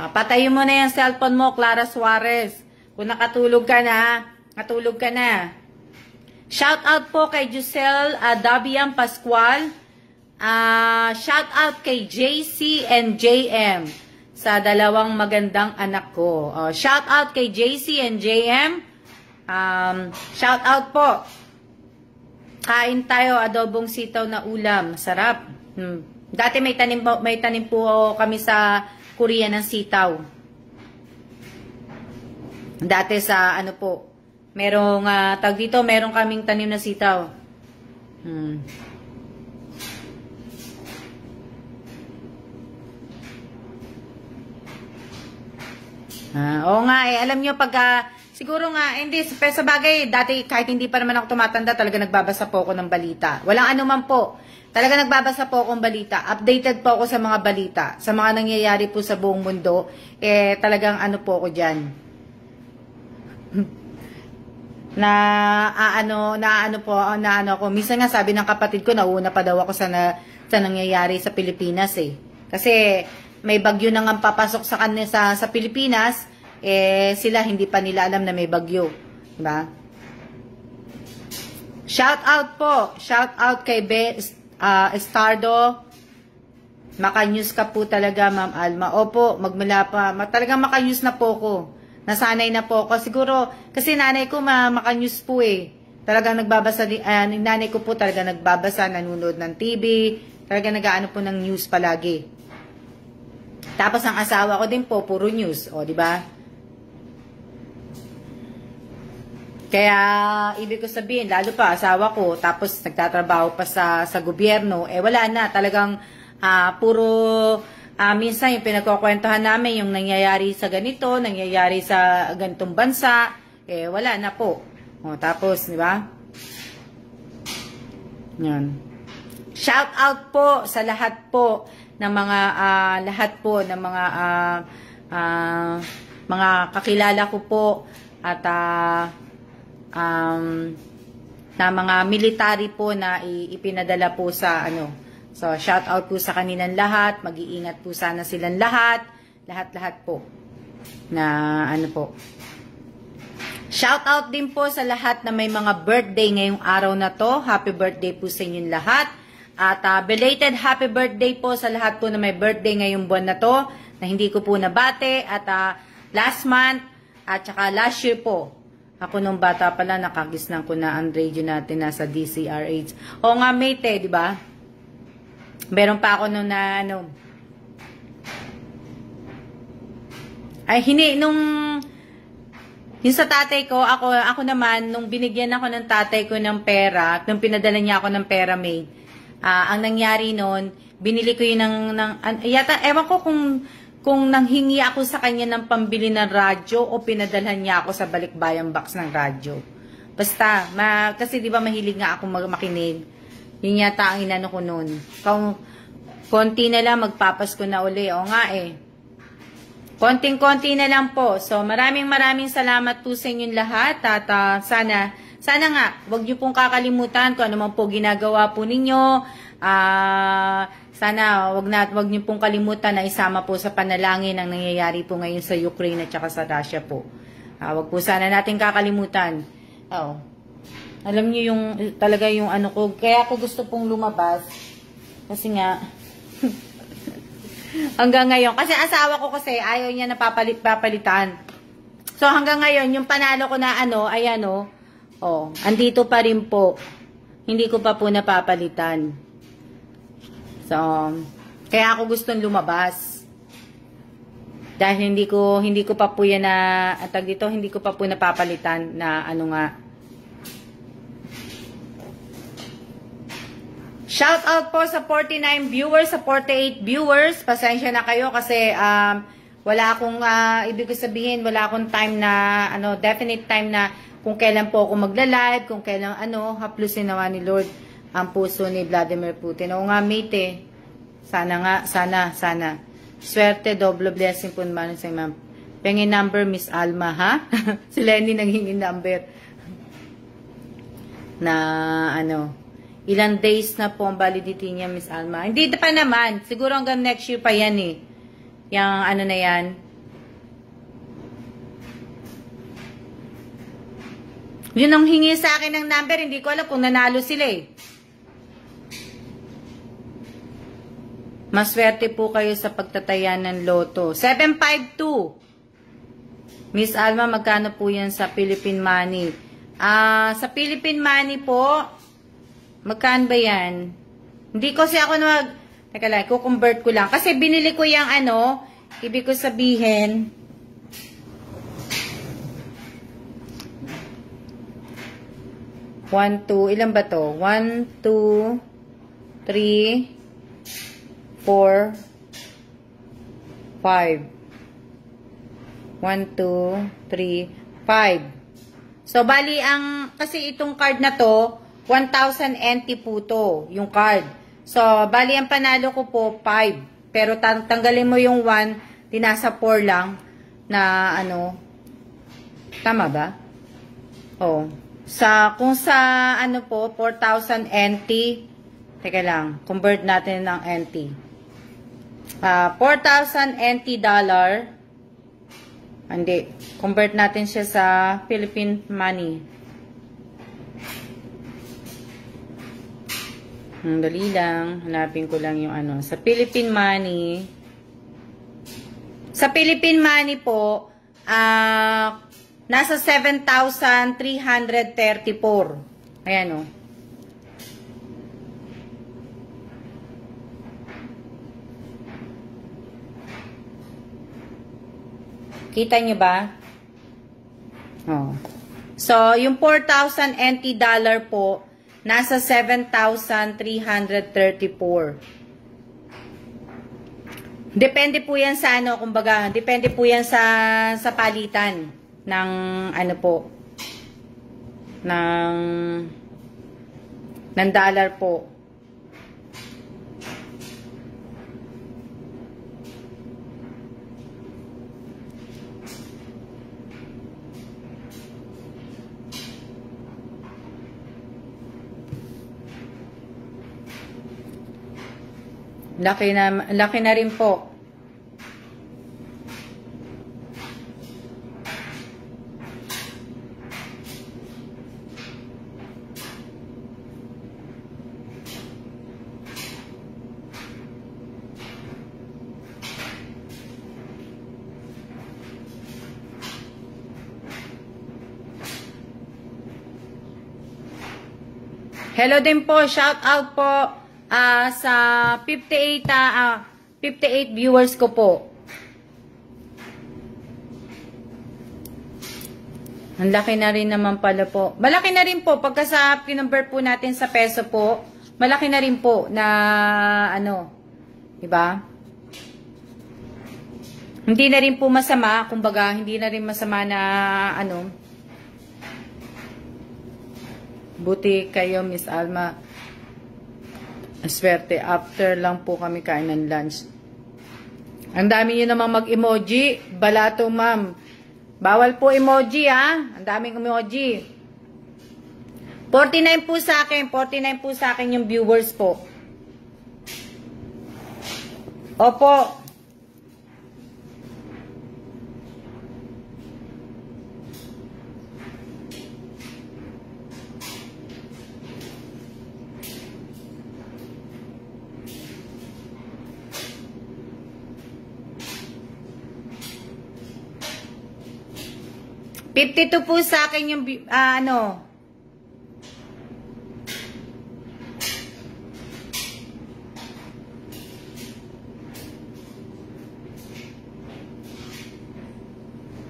patayin mo na yung cellphone mo, Clara Suarez. Kung nakatulog ka na, natulog ka na. Shout out po kay Giselle Dabian Pascual. Shout out kay JC and JM sa dalawang magandang anak ko. Shout out kay JC and JM. Shout out po. Kain tayo adobong sitaw na ulam. Sarap. Dati may tanim po kami sa Korea ng sitaw. Dati sa po. Merong, tag dito, merong kaming tanim na sitaw. Oo nga alam nyo siguro nga, hindi, sa bagay, dati kahit hindi pa naman ako tumatanda, talaga nagbabasa po ako ng balita. Walang anuman po. Talaga nagbabasa po akong balita. Updated po ako sa mga balita. Sa mga nangyayari po sa buong mundo, talagang po ako dyan. ako. Minsan nga sabi ng kapatid ko, nauna pa daw ako sa nangyayari sa Pilipinas eh. Kasi may bagyo nang papasok sa kanila sa Pilipinas, sila hindi pa nila alam na may bagyo. Diba? Shout out po. Shout out kay Estardo. Maka-news ka po talaga, Ma'am Alma. Opo, magmula pa. Talagang maka-news na po ko. Nasanay na po ako. Siguro, kasi nanay ko maka-news po eh. Talagang nagbabasa, nanay ko po talaga nagbabasa, nanonood ng TV. Talagang nag-aano po ng news palagi. Tapos ang asawa ko din po, puro news. O, di ba? Kaya, ibig ko sabihin, lalo pa asawa ko, tapos nagtatrabaho pa sa gobyerno, wala na. Talagang, minsan yung pinagkukwentuhan namin, yung nangyayari sa ganito, nangyayari sa ganitong bansa, wala na po. O, tapos, di ba? Yan. Shout out po sa lahat po ng mga, mga kakilala ko po, at, na mga military po na ipinadala po sa So, shout out po sa kanilang lahat. Mag-iingat po sana silang lahat. Lahat-lahat po. Na po. Shout out din po sa lahat na may mga birthday ngayong araw na to. Happy birthday po sa inyong lahat. At belated happy birthday po sa lahat po na may birthday ngayong buwan na to. Na hindi ko po nabate. At last month at saka last year po. Ako nung bata pala, nakagisnan ko na ang radio natin nasa DCRH. O nga mate, di ba? Meron pa ako nung yung sa tatay ko, ako naman, nung binigyan ako ng tatay ko ng pera, nung pinadala niya ako ng pera, may, ang nangyari nun, binili ko yun ewan ko kung nanghingi ako sa kanya ng pambili ng radyo o pinadalhan niya ako sa balikbayang box ng radyo. Basta, kasi di ba mahilig nga ako makinig. Yun yata ang inano ko noon. Konti na lang, magpapasko na uli. O nga konting-konti na lang po. So, maraming salamat po sa inyong lahat. At sana nga, wag niyo pong kakalimutan kung ano man po ginagawa po ninyo. Sana wag niyo pong kalimutan na isama po sa panalangin ang nangyayari po ngayon sa Ukraine at saka sa Russia po. Wag po sana natin kakalimutan. Alam niyo yung talaga yung ano ko, kaya ako gusto pong lumabas kasi nga hanggang ngayon kasi asawa ko kasi ayaw niya na papalitan. So hanggang ngayon yung panalo ko na ayan andito pa rin po. Hindi ko pa po napapalitan. So, kaya ako gustong lumabas. Dahil hindi ko pa po yan hindi ko pa po napapalitan na Shout out po sa 49 viewers, sa 48 viewers. Pasensya na kayo kasi wala akong ibig sabihin, wala akong time na definite time na kung kailan po ako magla-live, kung kailan haplusin nawa ni Lord ang puso ni Vladimir Putin. Oo nga, mate. Sana. Swerte, double blessing po naman sa ma'am. Pengin number, Miss Alma, ha? Si Lenny nanghingin number. Na, ilang days na po ang validity niya, Miss Alma. Hindi pa naman. Siguro hanggang next year pa yan eh. Yung na yan. Yun ang hingi sa akin ng number. Hindi ko alam kung nanalo sila eh. Maswerte po kayo sa pagtataya ng loto. 752. Miss Alma, magkano po yan sa Philippine money? Sa Philippine money po, magkano ba yan? Hindi ko siya ako teka lang, kukonvert ko lang. Kasi binili ko yung ibig ko sabihin, ilan ba to? 1, 2, 3, 4, 5. 1, 2, 3, 5. So, bali, kasi itong card na to, 1,000 NT po to, yung card. So, bali, ang panalo ko po, 5. Pero, tanggalin mo yung 1, tinasa 4 lang, na, tama ba? Kung sa, po, 4,000 NT, teka lang, convert natin ng NT. 4,000 NT dollar. Hindi. Convert natin siya sa Philippine money. Dali lang. Hanapin ko lang yung Sa Philippine money. Sa Philippine money po, nasa 7,334. Ayan Kita nyo ba? So, yung 4,000 NT dollar po, nasa 7,334. Depende po yan sa kumbaga, depende po yan sa palitan ng ng dollar po. Laki na rin po. Hello din po, shout out po sa 58 viewers ko po. Ang laki na rin naman pala po. Malaki na rin po pagka sa kinonvert po natin sa peso po. Malaki na rin po na diba? Hindi na rin po masama, kumbaga hindi na rin masama na buti kayo, Miss Alma. Swerte. After lang po kami kain ng lunch. Ang dami nyo namang mag-emoji. Balato, ma'am. Bawal po emoji, ha? Ang daming emoji. 49 po sa akin. 49 po sa akin yung viewers po. Opo. $52 po sa akin yung, ano.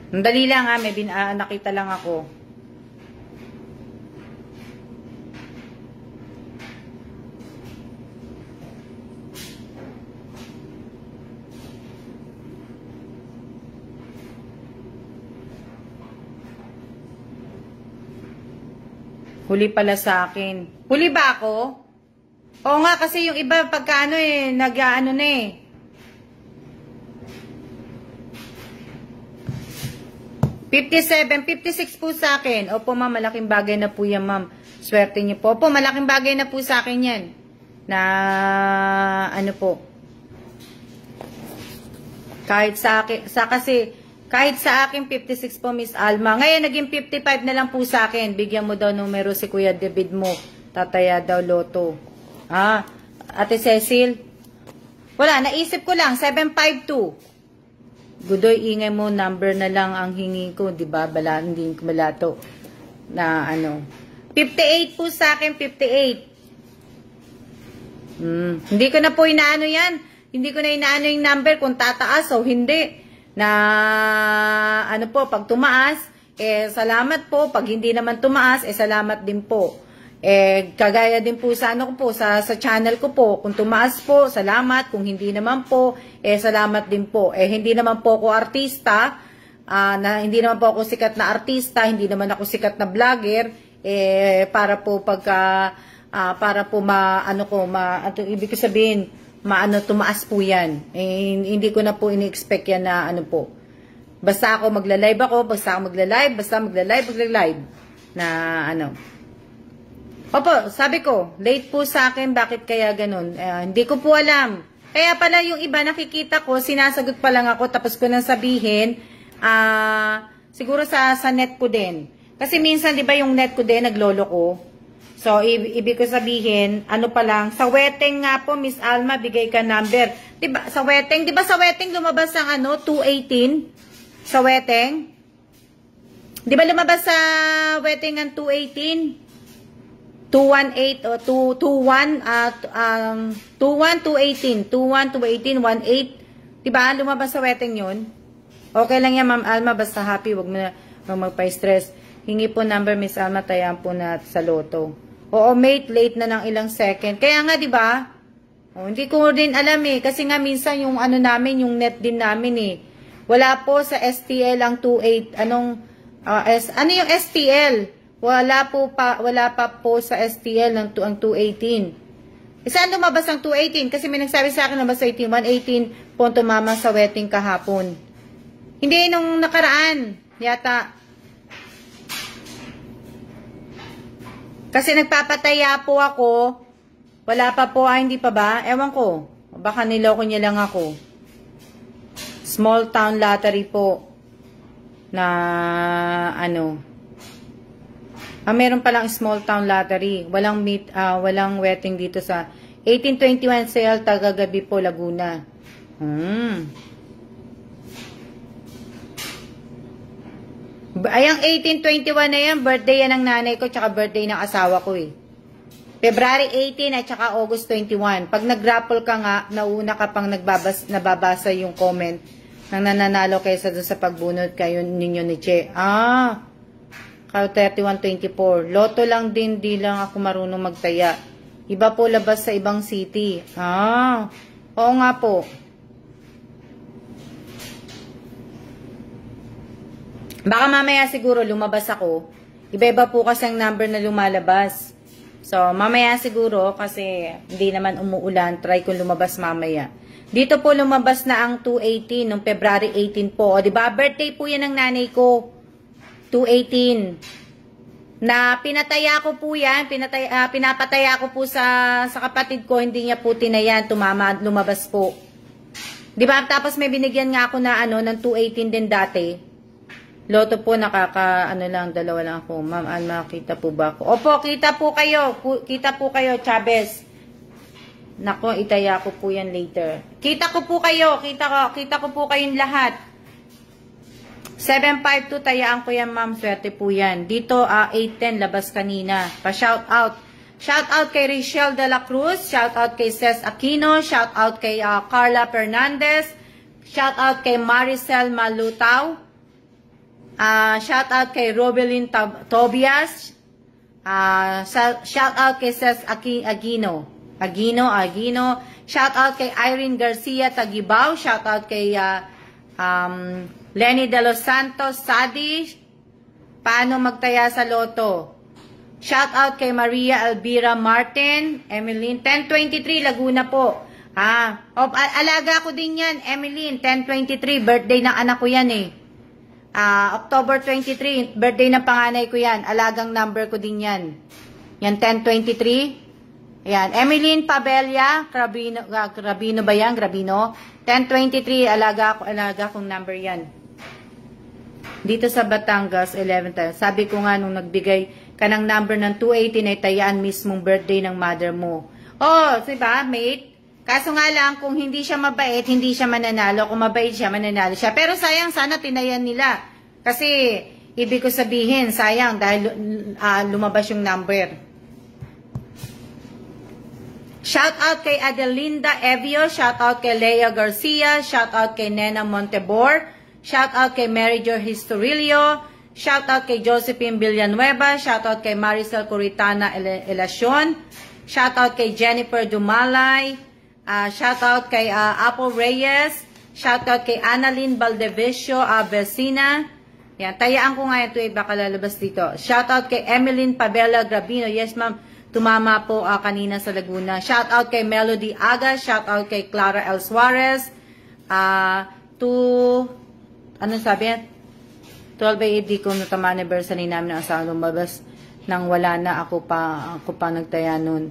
Dali lang may nakita lang ako. Huli pala sa akin. Huli ba ako? Oo nga, kasi yung iba pagkaano nag-ano na eh. $57, $56 po sa akin. Opo ma'am, malaking bagay na po yan ma'am. Swerte niyo po. Opo, malaking bagay na po sa akin yan. Na ano po. Kahit sa akin, kahit sa akin 56 po Miss Alma. Ngayon naging 55 na lang po sa akin. Bigyan mo daw numero si Kuya David mo. Tataya daw loto. Ate Cecil. Wala, naisip ko lang 752. Gudoy, ingay mo, number na lang ang hingi ko, di ba? Hindi ko malato. Na ano. 58 po sa akin, 58. Hindi ko na po inaano yan. Hindi ko na inaano yung number kung tataas o hindi. Na ano po, pag tumaas, salamat po. Pag hindi naman tumaas, salamat din po. Kagaya din po sa ano ko po, sa channel ko po. Kung tumaas po, salamat. Kung hindi naman po, salamat din po. Hindi naman po ako artista, hindi naman po ako sikat na artista, hindi naman ako sikat na vlogger, para po para po ibig ko sabihin, tumaas po yan. Hindi ko na po ini-expect yan na ano po. Basta ako magla-live basta magla-live na ano. Opo, sabi ko, late po sa akin, bakit kaya ganun? Hindi ko po alam. Kaya pala yung iba nakikita ko, sinasagot pa lang ako, tapos ko nang sabihin, siguro sa net ko din. Kasi minsan, di ba yung net ko din, naglolo ko. So, ibig ko sabihin, ano pa lang, sa wedding nga po, Miss Alma, bigay ka number. Di ba sa wedding lumabas ang 218? Sa wedding? Di ba lumabas sa wedding ang 218? 218 o 218, 18, 'Diba? Lumabas sa wedding 'yun. Okay lang yan, Ma'am Alma, basta happy, wag mo na magpa-stress. Hingi po number, Miss Alma, tayaan po na sa loto. Oo, mate, late na ng ilang second. Kaya nga, 'di ba? Hindi ko din alam kasi nga minsan yung namin, yung net din namin Wala po sa STL ang 28, ano yung STL? Wala pa po sa STL ang 218. Saan lumabas ang 218? Kasi may nagsabi sa akin lumabas sa 118 po tumama sa wedding kahapon. Hindi nung nakaraan yata. Kasi nagpapataya po ako. Wala pa po, hindi pa ba? Ewan ko. Baka niloko niya lang ako. Small town lottery po. Na meron palang small town lottery. Walang wedding dito sa 1821 sale, Tagagabi po, Laguna. Ayang 1821 na yan, birthday yan ng nanay ko, tsaka birthday ng asawa ko February 18 at tsaka August 21. Pag nag-raffle ka nga, nauna ka pang nababasa yung comment nang nananalo kaysa doon sa pagbunot kayo ninyo ni Che. 3124. Loto lang din, di lang ako marunong magtaya. Iba po labas sa ibang city. Oo nga po. Baka mamaya siguro lumabas ako. Iba-iba po kasi ang number na lumalabas. So, mamaya siguro kasi hindi naman umuulan. Try kong lumabas mamaya. Dito po lumabas na ang 218 nung February 18 po. O, diba? Birthday po yan ng nanay ko. 218. Na pinataya ko po yan, pinapataya ko po sa kapatid ko, hindi niya po tinayan, lumabas po. Di ba? Tapos may binigyan nga ako na ano, ng 218 din dati. Loto po, lang, dalawa lang ako. Ma'am, makita po ba ako? Opo, kita po kayo. Kita po kayo, Chavez. Nako, itaya ko po yan later. Kita ko po kayo. Kita ko po kayong lahat. 752, tayaan ko yan, ma'am. Swerte po yan. Dito, 810, labas kanina. Pa-shout out. Shout out kay Rachel de la Cruz. Shout out kay Ces Aquino. Shout out kay Carla Fernandez. Shout out kay Maricel Malutaw. Shout out kay Robelin Tobias. Shout out kay Ces Aquino. Shout out kay Irene Garcia Tagibao. Shout out kay Lenny de los Santos Sadi. Paano magtaya sa loto? Shout out kay Maria Elvira Martin. Emeline 1023 Laguna po. Alaga ko din yan, Emeline 1023. Birthday ng anak ko yan eh. October 23, birthday ng panganay ko yan. Alagang number ko din yan. Yan, 1023. Ayan, Emeline Pabella, Grabino ba yan? Grabino. 1023, alaga kong number yan. Dito sa Batangas, 11 times. Sabi ko nga nung nagbigay ka ng number ng 218 ay tayaan mismong birthday ng mother mo. Oh, diba, mate? Kaso nga lang, kung hindi siya mabait, hindi siya mananalo. Kung mabait siya, mananalo siya. Pero sayang, sana tinayan nila. Kasi, ibig ko sabihin, sayang, dahil lumabas yung number. Shout out kay Adelinda Evio. Shout out kay Lea Garcia. Shout out kay Nena Montebor. Shout out kay Mary Jo Historilio. Shout out kay Josephine Villanueva. Shout out kay Maricel Curitana Elacion. Shout out kay Jennifer Dumalay. Shout out kay Apple Reyes. Shout out kay Annalyn Valdevicio Vecina. Yan, tayaan ko nga ito, baka lalabas dito. Shout out kay Emeline Pabella Grabino. Yes, ma'am. Tumama po kanina sa Laguna. Shout out kay Melody Aga. Shout out kay Clara L. Suarez. Anong sabi? 12 by 8, di ko natama anniversary namin ng asawa lumabas nang wala na ako pa nagtaya nun.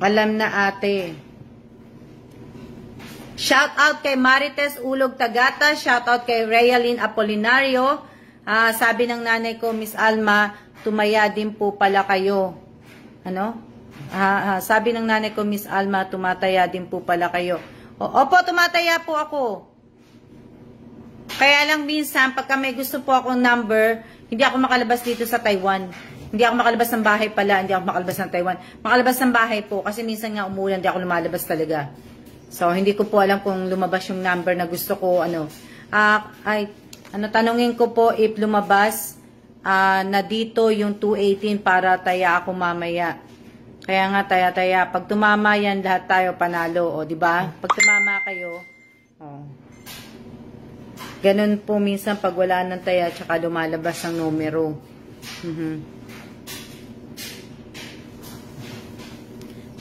Alam na ate. Shout out kay Marites Ulog Tagata. Shout out kay Realin Apolinario. Sabi ng nanay ko, Miss Alma, tumaya din po pala kayo. Ano? Sabi ng nanay ko, Miss Alma, tumataya din po pala kayo. Opo, tumataya po ako. Kaya lang minsan, pagka may gusto po akong number, hindi ako makalabas dito sa Taiwan. Hindi ako makalabas ng bahay pala, hindi ako makalabas ng Taiwan. Makalabas ng bahay po, kasi minsan nga umulan, hindi ako lumalabas talaga. So, hindi ko po alam kung lumabas yung number na gusto ko, tanungin ko po if lumabas na dito yung 218 para taya ako mamaya. Kaya nga, taya-taya. Pag tumama yan, lahat tayo panalo. O, diba? Pag tumama kayo, ganun po minsan pag wala ng taya, tsaka lumalabas ang numero.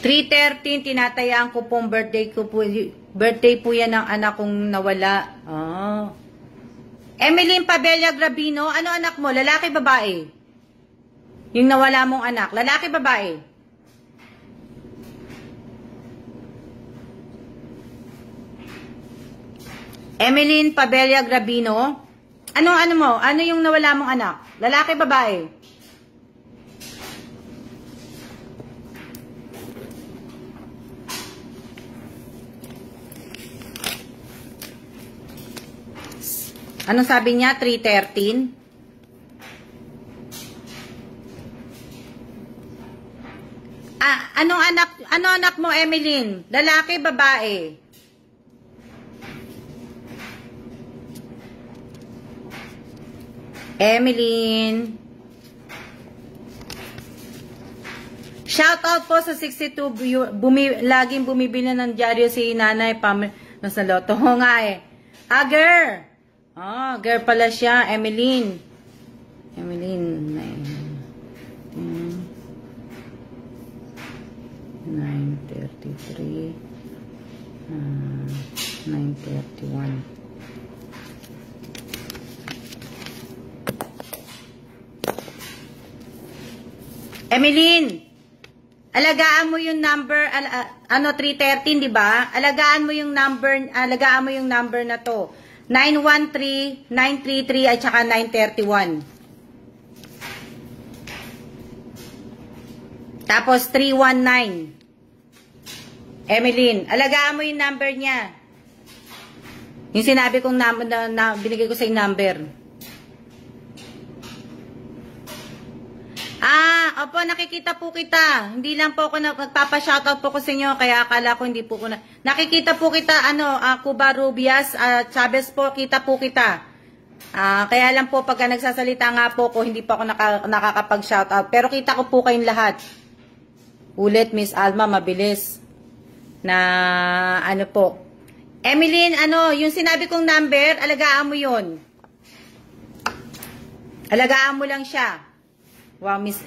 313, tinatayaan ko pong birthday ko po. Birthday po yan ng anak kong nawala. Emeline Pabella Grabino, ano anak mo? Lalaki, babae? Yung nawala mong anak, lalaki, babae? Emeline Pabella Grabino, ano mo? Ano yung nawala mong anak? Lalaki, babae? Anong sabi niya? 313? Ano anak mo, Emeline? Lalaki, babae? Emeline. Shout out po sa 62. Laging bumibili ng dyaryo si Nanay Pam. Nasa loto nga eh. Girl. Girl pala siya. Emeline. Emeline. 9:33. 9:31. Emeline, alagaan mo yung number, 313, di ba? Alagaan mo yung number na to. 913, 933, at saka 931. Tapos 319. Emeline, alagaan mo yung number niya. Yung sinabi kong binigay ko sa yung number. Opo, nakikita po kita. Hindi lang po ako nagpapa-shoutout po ko sa inyo, kaya akala ko hindi po ko nakikita po kita, Cuba Rubias, Chavez po, kita po kita. Kaya lang po, pagka nagsasalita nga po ko, hindi po ako nakakapag-shoutout. Pero kita ko po kayong lahat. Ulit, Miss Alma, mabilis. Po. Emeline, yung sinabi kong number, alagaan mo yun. Alagaan mo lang siya. Wow, Miss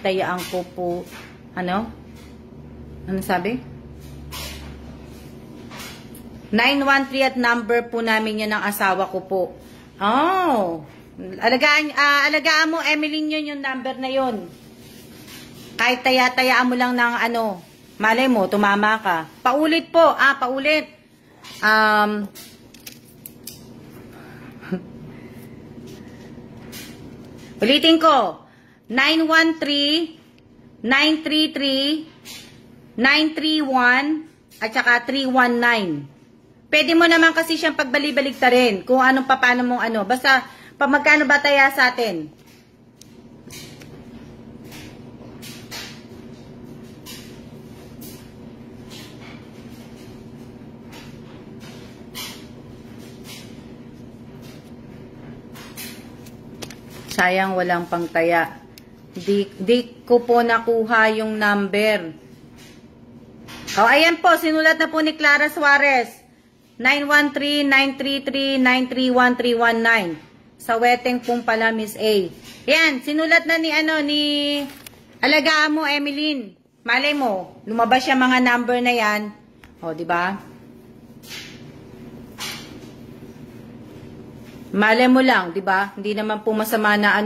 tayaan ko po. Ano sabi? 913 at number po namin yan ng asawa ko po. Oh. Alagaan mo, Emeline, yun yung number na yun. Kahit tayaan mo lang ng malay mo, tumama ka. Paulit po, paulit. Ulitin ko. 913, 933, 931, at saka 319. Pwede mo naman kasi siyang pagbali-baligtarin kung paano mong Basta, magkano ba taya sa atin? Sayang walang pangtaya. Di ko po nakuha yung number. Ayan po, sinulat na po ni Clara Suarez. 913-933-931-319. Sa weteng pong pala, Miss A. Yan, sinulat na ni alagaan mo, Emeline. Malay mo, lumabas siya mga number na yan. Di ba? Malay mo lang, di ba? Hindi naman po masama na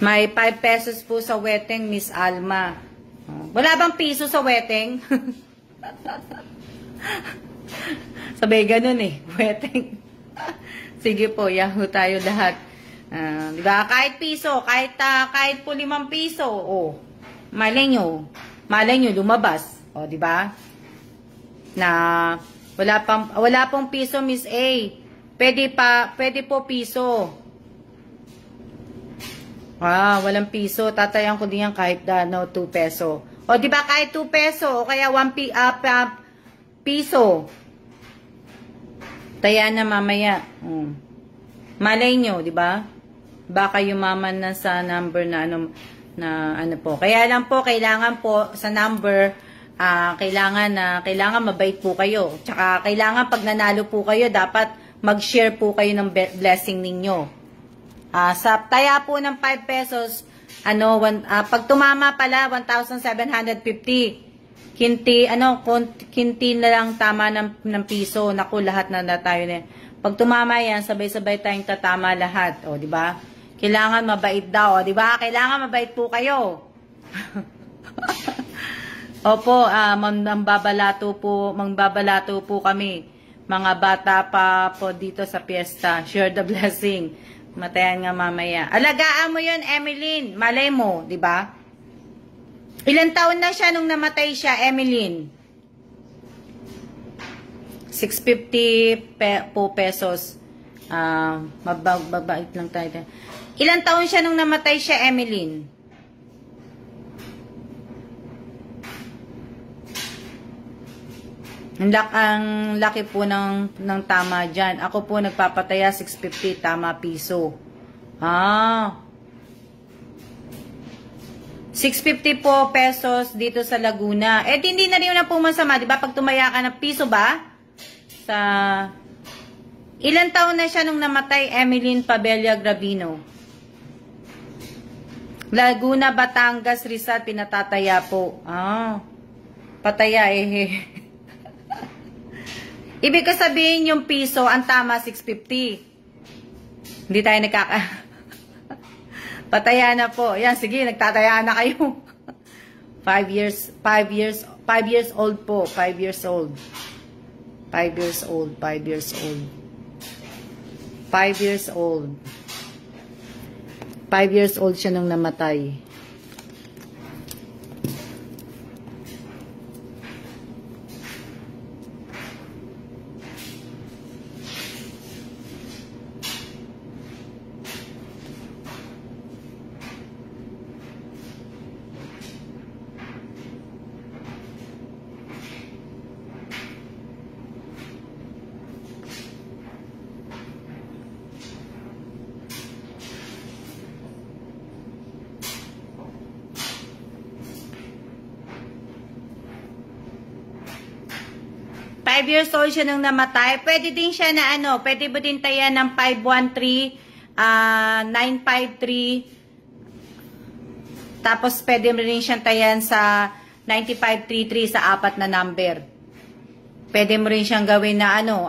May 5 pesos po sa weteng, Miss Alma. Wala bang piso sa weteng? Sabay ganun weteng. Sige po, yahoo tayo lahat. Diba? Kahit piso, kahit po 5 piso, malay nyo lumabas. Diba? Na wala pong piso, Miss A. Pwede po piso. Walang piso. Tatayan ko din yan kahit 2 peso. Diba kahit 2 peso o kaya 1 piso. Taya na mamaya. Malay nyo, diba? Baka yumaman na sa number na po. Kaya lang po, kailangan po sa number, kailangan mabait po kayo. Tsaka kailangan pag nanalo po kayo, dapat mag-share po kayo ng blessing ninyo. Sa taya po ng 5 pesos, pag tumama pala, 1,750. Kinti na lang tama ng piso. Naku, lahat na tayo na. Pag tumama yan, sabay-sabay tayong tatama lahat. Di ba? Kailangan mabait daw. Di ba? Kailangan mabait po kayo. Opo, mangbabalato po kami. Mga bata pa po dito sa piyesta. Share the blessing. Matayan nga mamaya. Alagaan mo yun, Emeline. Malay mo, di ba? Ilang taon na siya nung namatay siya, Emeline? 650 po pesos. Mababait lang tayo. Ilang taon siya nung namatay siya, Emeline? Ang laki po ng tama dyan. Ako po nagpapataya 650, tama piso. 650 po pesos dito sa Laguna. Hindi na rin na po masama, di ba? Pag tumaya ka ng piso ba? Ilan taon na siya nung namatay, Emeline Pabella Gravino? Laguna, Batangas, Rizal, pinatataya po. Pataya Ibig ko sabihin yung piso, ang tama 650. Hindi tayo Pataya na po. Yan, sige, nagtataya na kayo. 5 years old po. 5 years old. 5 years old. 5 years old. 5 years old. 5 years old siya nung namatay. Years old siya nung namatay. Pwede din siya na ano, pwede ba din tayan ng 513, 953, tapos pwede rin siyang tayan sa 9533 sa 4 na number. Pwede mo rin siyang gawin na ano,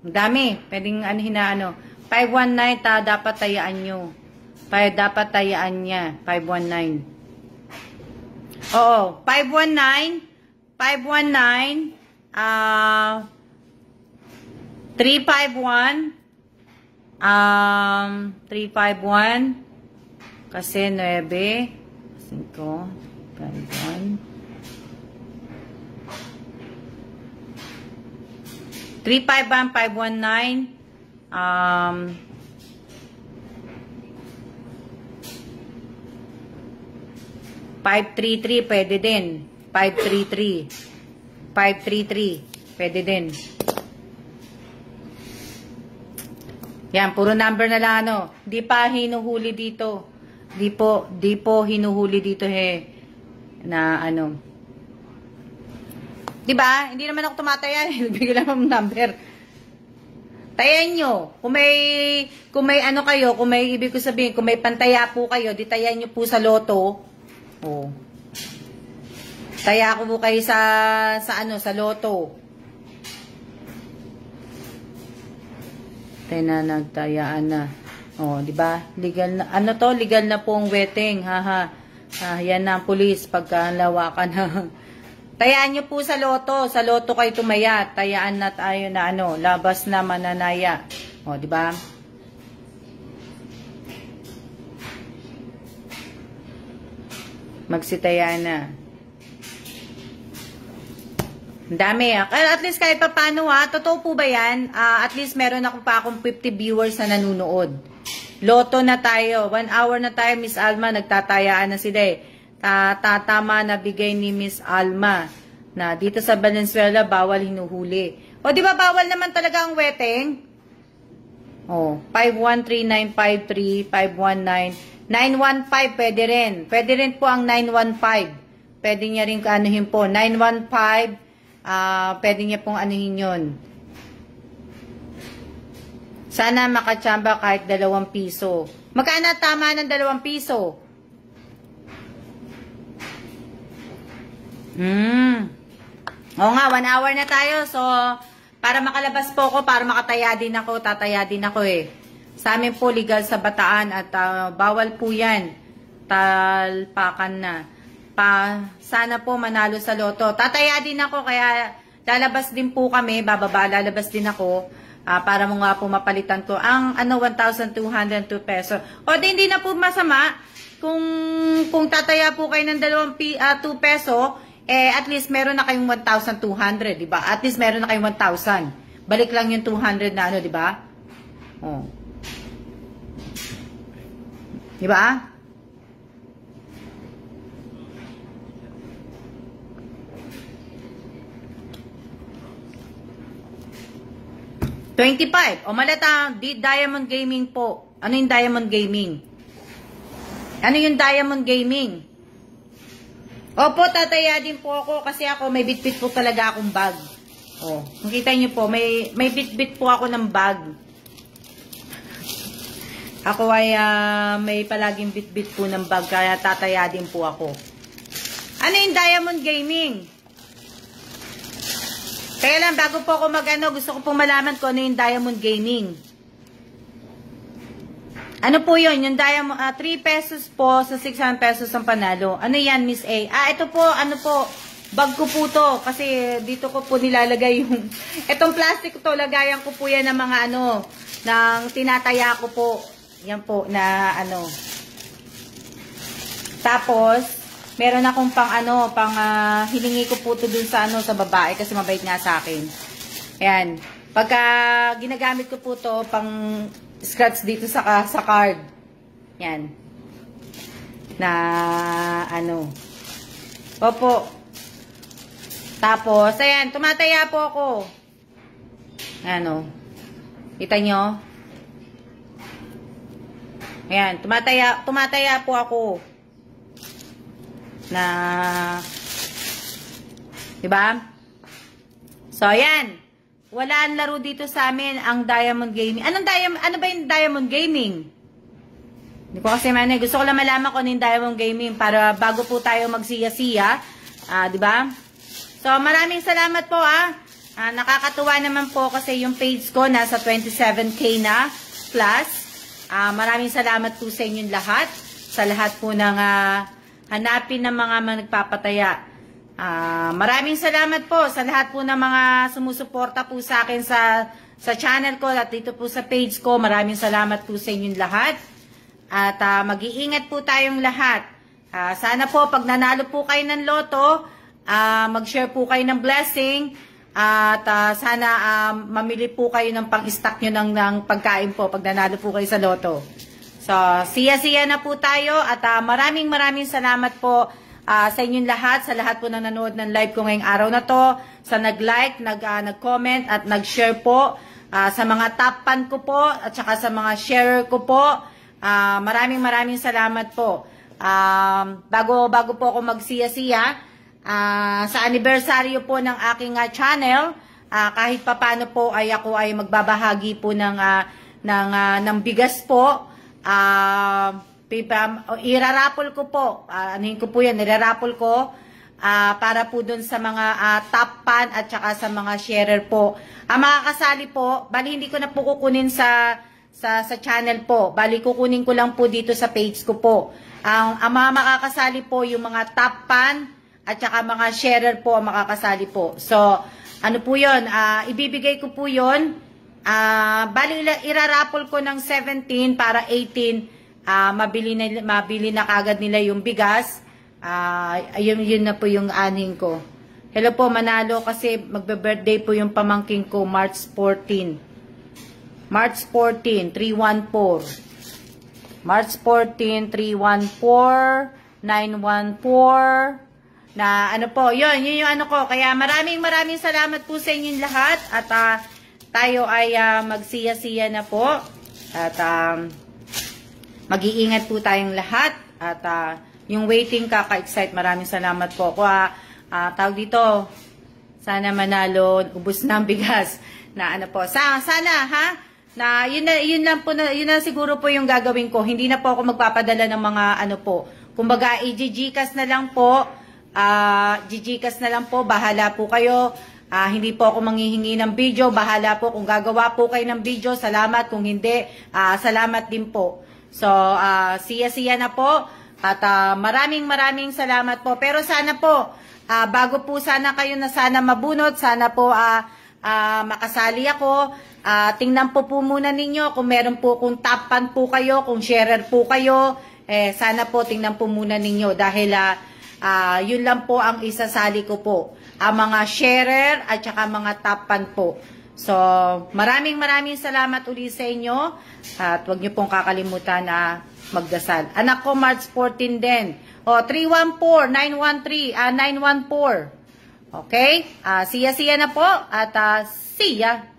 dami. Pwedeng na ano, 519 dapat tayaan nyo. Dapat tayaan niya, 519. Oo, 519, 351, 351, kasi 9, 5, 51, 351, 519, 533, pwede din. 533. 533. Pwede din. Yan, puro number na lang ano. Di pa hinuhuli dito. Di po hinuhuli dito na ano. Diba? Hindi naman ako tumataya. Bigyan lang ng number. Tayan nyo. Kung may ano kayo, kung may ibig ko sabihin, kung may pantaya po kayo, di tayan nyo po sa loto. Oh. Taya ko po kayo sa loto. Tayo na nagtayaan na. Oh, di ba? Legal na. Ano to? Legal na po ang wedding. Haha. Yan na ang pulis pagka lawakan na. Tayaan nyo po sa loto. Sa loto kayo tumaya. Tayaan na tayo na ano, labas na mananaya. Oh, di ba? Magsitaya na. Ang dami At least kahit pa paano totoo po ba yan? At least meron ako pa akong 50 viewers na nanunood. Loto na tayo. 1 hour na tayo, Miss Alma. Nagtatayaan na sila Tatama na bigay ni Miss Alma na dito sa Valenzuela bawal hinuhuli. O di ba bawal naman talaga ang weteng? Oh, 513953, 519, 915 pwede rin. Pwede rin po ang 915. Pwede niya rin kaanuhin po. 915, pwede niya pong anuhin yun. Sana makachamba kahit 2 piso. Magkano tama ng 2 piso? Oo nga, 1 hour na tayo. So, para makalabas po ako, para makataya din ako, tataya din ako Sa amin po, legal sa Bataan at bawal po yan. Talpakan na. Sana po manalo sa loto. Tataya din ako, kaya lalabas din po kami, bababa, lalabas din ako para mo nga po mapalitan ko ang 1,202 peso. O hindi na po masama kung tataya po kayo ng 2 peso, at least meron na kayong 1,200, di ba? At least meron na kayong 1,000. Balik lang yung 200 na di ba? Oh. Di ba? $25. O malata, Diamond Gaming po. Ano yung Diamond Gaming? Ano yung Diamond Gaming? Opo, tataya din po ako kasi ako may bit-bit po talaga akong bag. O, makita niyo po, may bit-bit po ako ng bag. Ako ay may palaging bit-bit po ng bag kaya tataya din po ako. Ano yung Diamond Gaming? Kaya lang, bago po ako gusto ko pong malaman kung ano yung Diamond Gaming. Ano po yun? Yung diamond, 3 pesos po sa 600 pesos ang panalo. Ano yan, Miss A? Ito po, ano po, bag ko po to. Kasi dito ko po nilalagay yung, itong plastic to, lagayan ko po yan ng mga ano, ng tinataya ko po. Yan po, na ano. Tapos, meron akong pang ano, hiningi ko po to dun sa ano, sa babae kasi mabait nga sa akin. Ayan. Pagka ginagamit ko po to, pang scratch dito sa card. Yan. Na ano. Opo. Tapos, ayan, tumataya po ako. Ano. Kita nyo? Ayan, tumataya po ako. Na, diba? So, ayan. Wala ang laro dito sa amin ang Diamond Gaming. Ano ba yung Diamond Gaming? Hindi ko kasi gusto ko lang malaman kung ano yung Diamond Gaming para bago po tayo magsiya-siya. Di ba? So, maraming salamat po nakakatuwa naman po kasi yung page ko nasa 27K na plus. Maraming salamat po sa inyong lahat. Sa lahat po ng hanapin ng mga nagpapataya. Maraming salamat po sa lahat po ng mga sumusuporta po sa akin sa channel ko at dito po sa page ko. Maraming salamat po sa inyong lahat. At mag-iingat po tayong lahat. Sana po pag nanalo po kayo ng loto, mag-share po kayo ng blessing. At sana mamili po kayo ng pang-stock nyo ng pagkain po pag nanalo po kayo sa loto. So, siya-siya na po tayo at maraming salamat po sa inyong lahat, sa lahat po na nanood ng live ko ngayong araw na to, sa nag-like, nag-comment at nag-share po, sa mga top fan ko po at saka sa mga sharer ko po. Maraming salamat po. Bago po ako magsiya-siya, sa anniversaryo po ng aking channel, kahit papano po ay ako ay magbabahagi po ng bigas po. Irarapol ko po. Anuhin ko po yan, irarapol ko para po dun sa mga top fan at saka sa mga sharer po. Makakasali po, bali hindi ko na po kukunin sa channel po. Bali kukunin ko lang po dito sa page ko po. Ang mga makakasali po yung mga top fan at saka mga sharer po ang makakasali po. So, ano po yun? Ibibigay ko po yun. Bali irarapol ko ng 17 para 18 mabili na kagad nila yung bigas. Yun na po yung aning ko. Hello po, manalo kasi magbe-birthday po yung pamangking ko March 14. March 14, 314. March 14, 314, 914. Na ano po, yun yung ano ko. Kaya maraming salamat po sa inyong lahat. At tayo ay magsiya-siya na po. At mag-iingat po tayong lahat at yung waiting kaka-excite. Maraming salamat po. Tawag dito, sana manalo, ubos na ang bigas na ano po. Sana na yun lang po yun na siguro po yung gagawin ko. Hindi na po ako magpapadala ng mga ano po. Kumbaga i-GCash na lang po. GCash na lang po. Bahala po kayo. Hindi po ako manghihingi ng video. Bahala po kung gagawa po kayo ng video. Salamat. Kung hindi, salamat din po. So, siya-siya na po. At maraming salamat po. Pero sana po, bago po sana kayo na sana mabunot, sana po makasali ako. Tingnan po muna ninyo kung meron po, kung top fan po kayo, kung sharer po kayo. Sana po tingnan po muna ninyo dahil yun lang po ang isasali ko po. Ang mga sharer at saka mga top fan po. So, maraming salamat ulit sa inyo. At huwag niyo pong kakalimutan na magdasal. Anak ko, March 14 din. 314, 913, 914. Okay? Siya na po. At siya.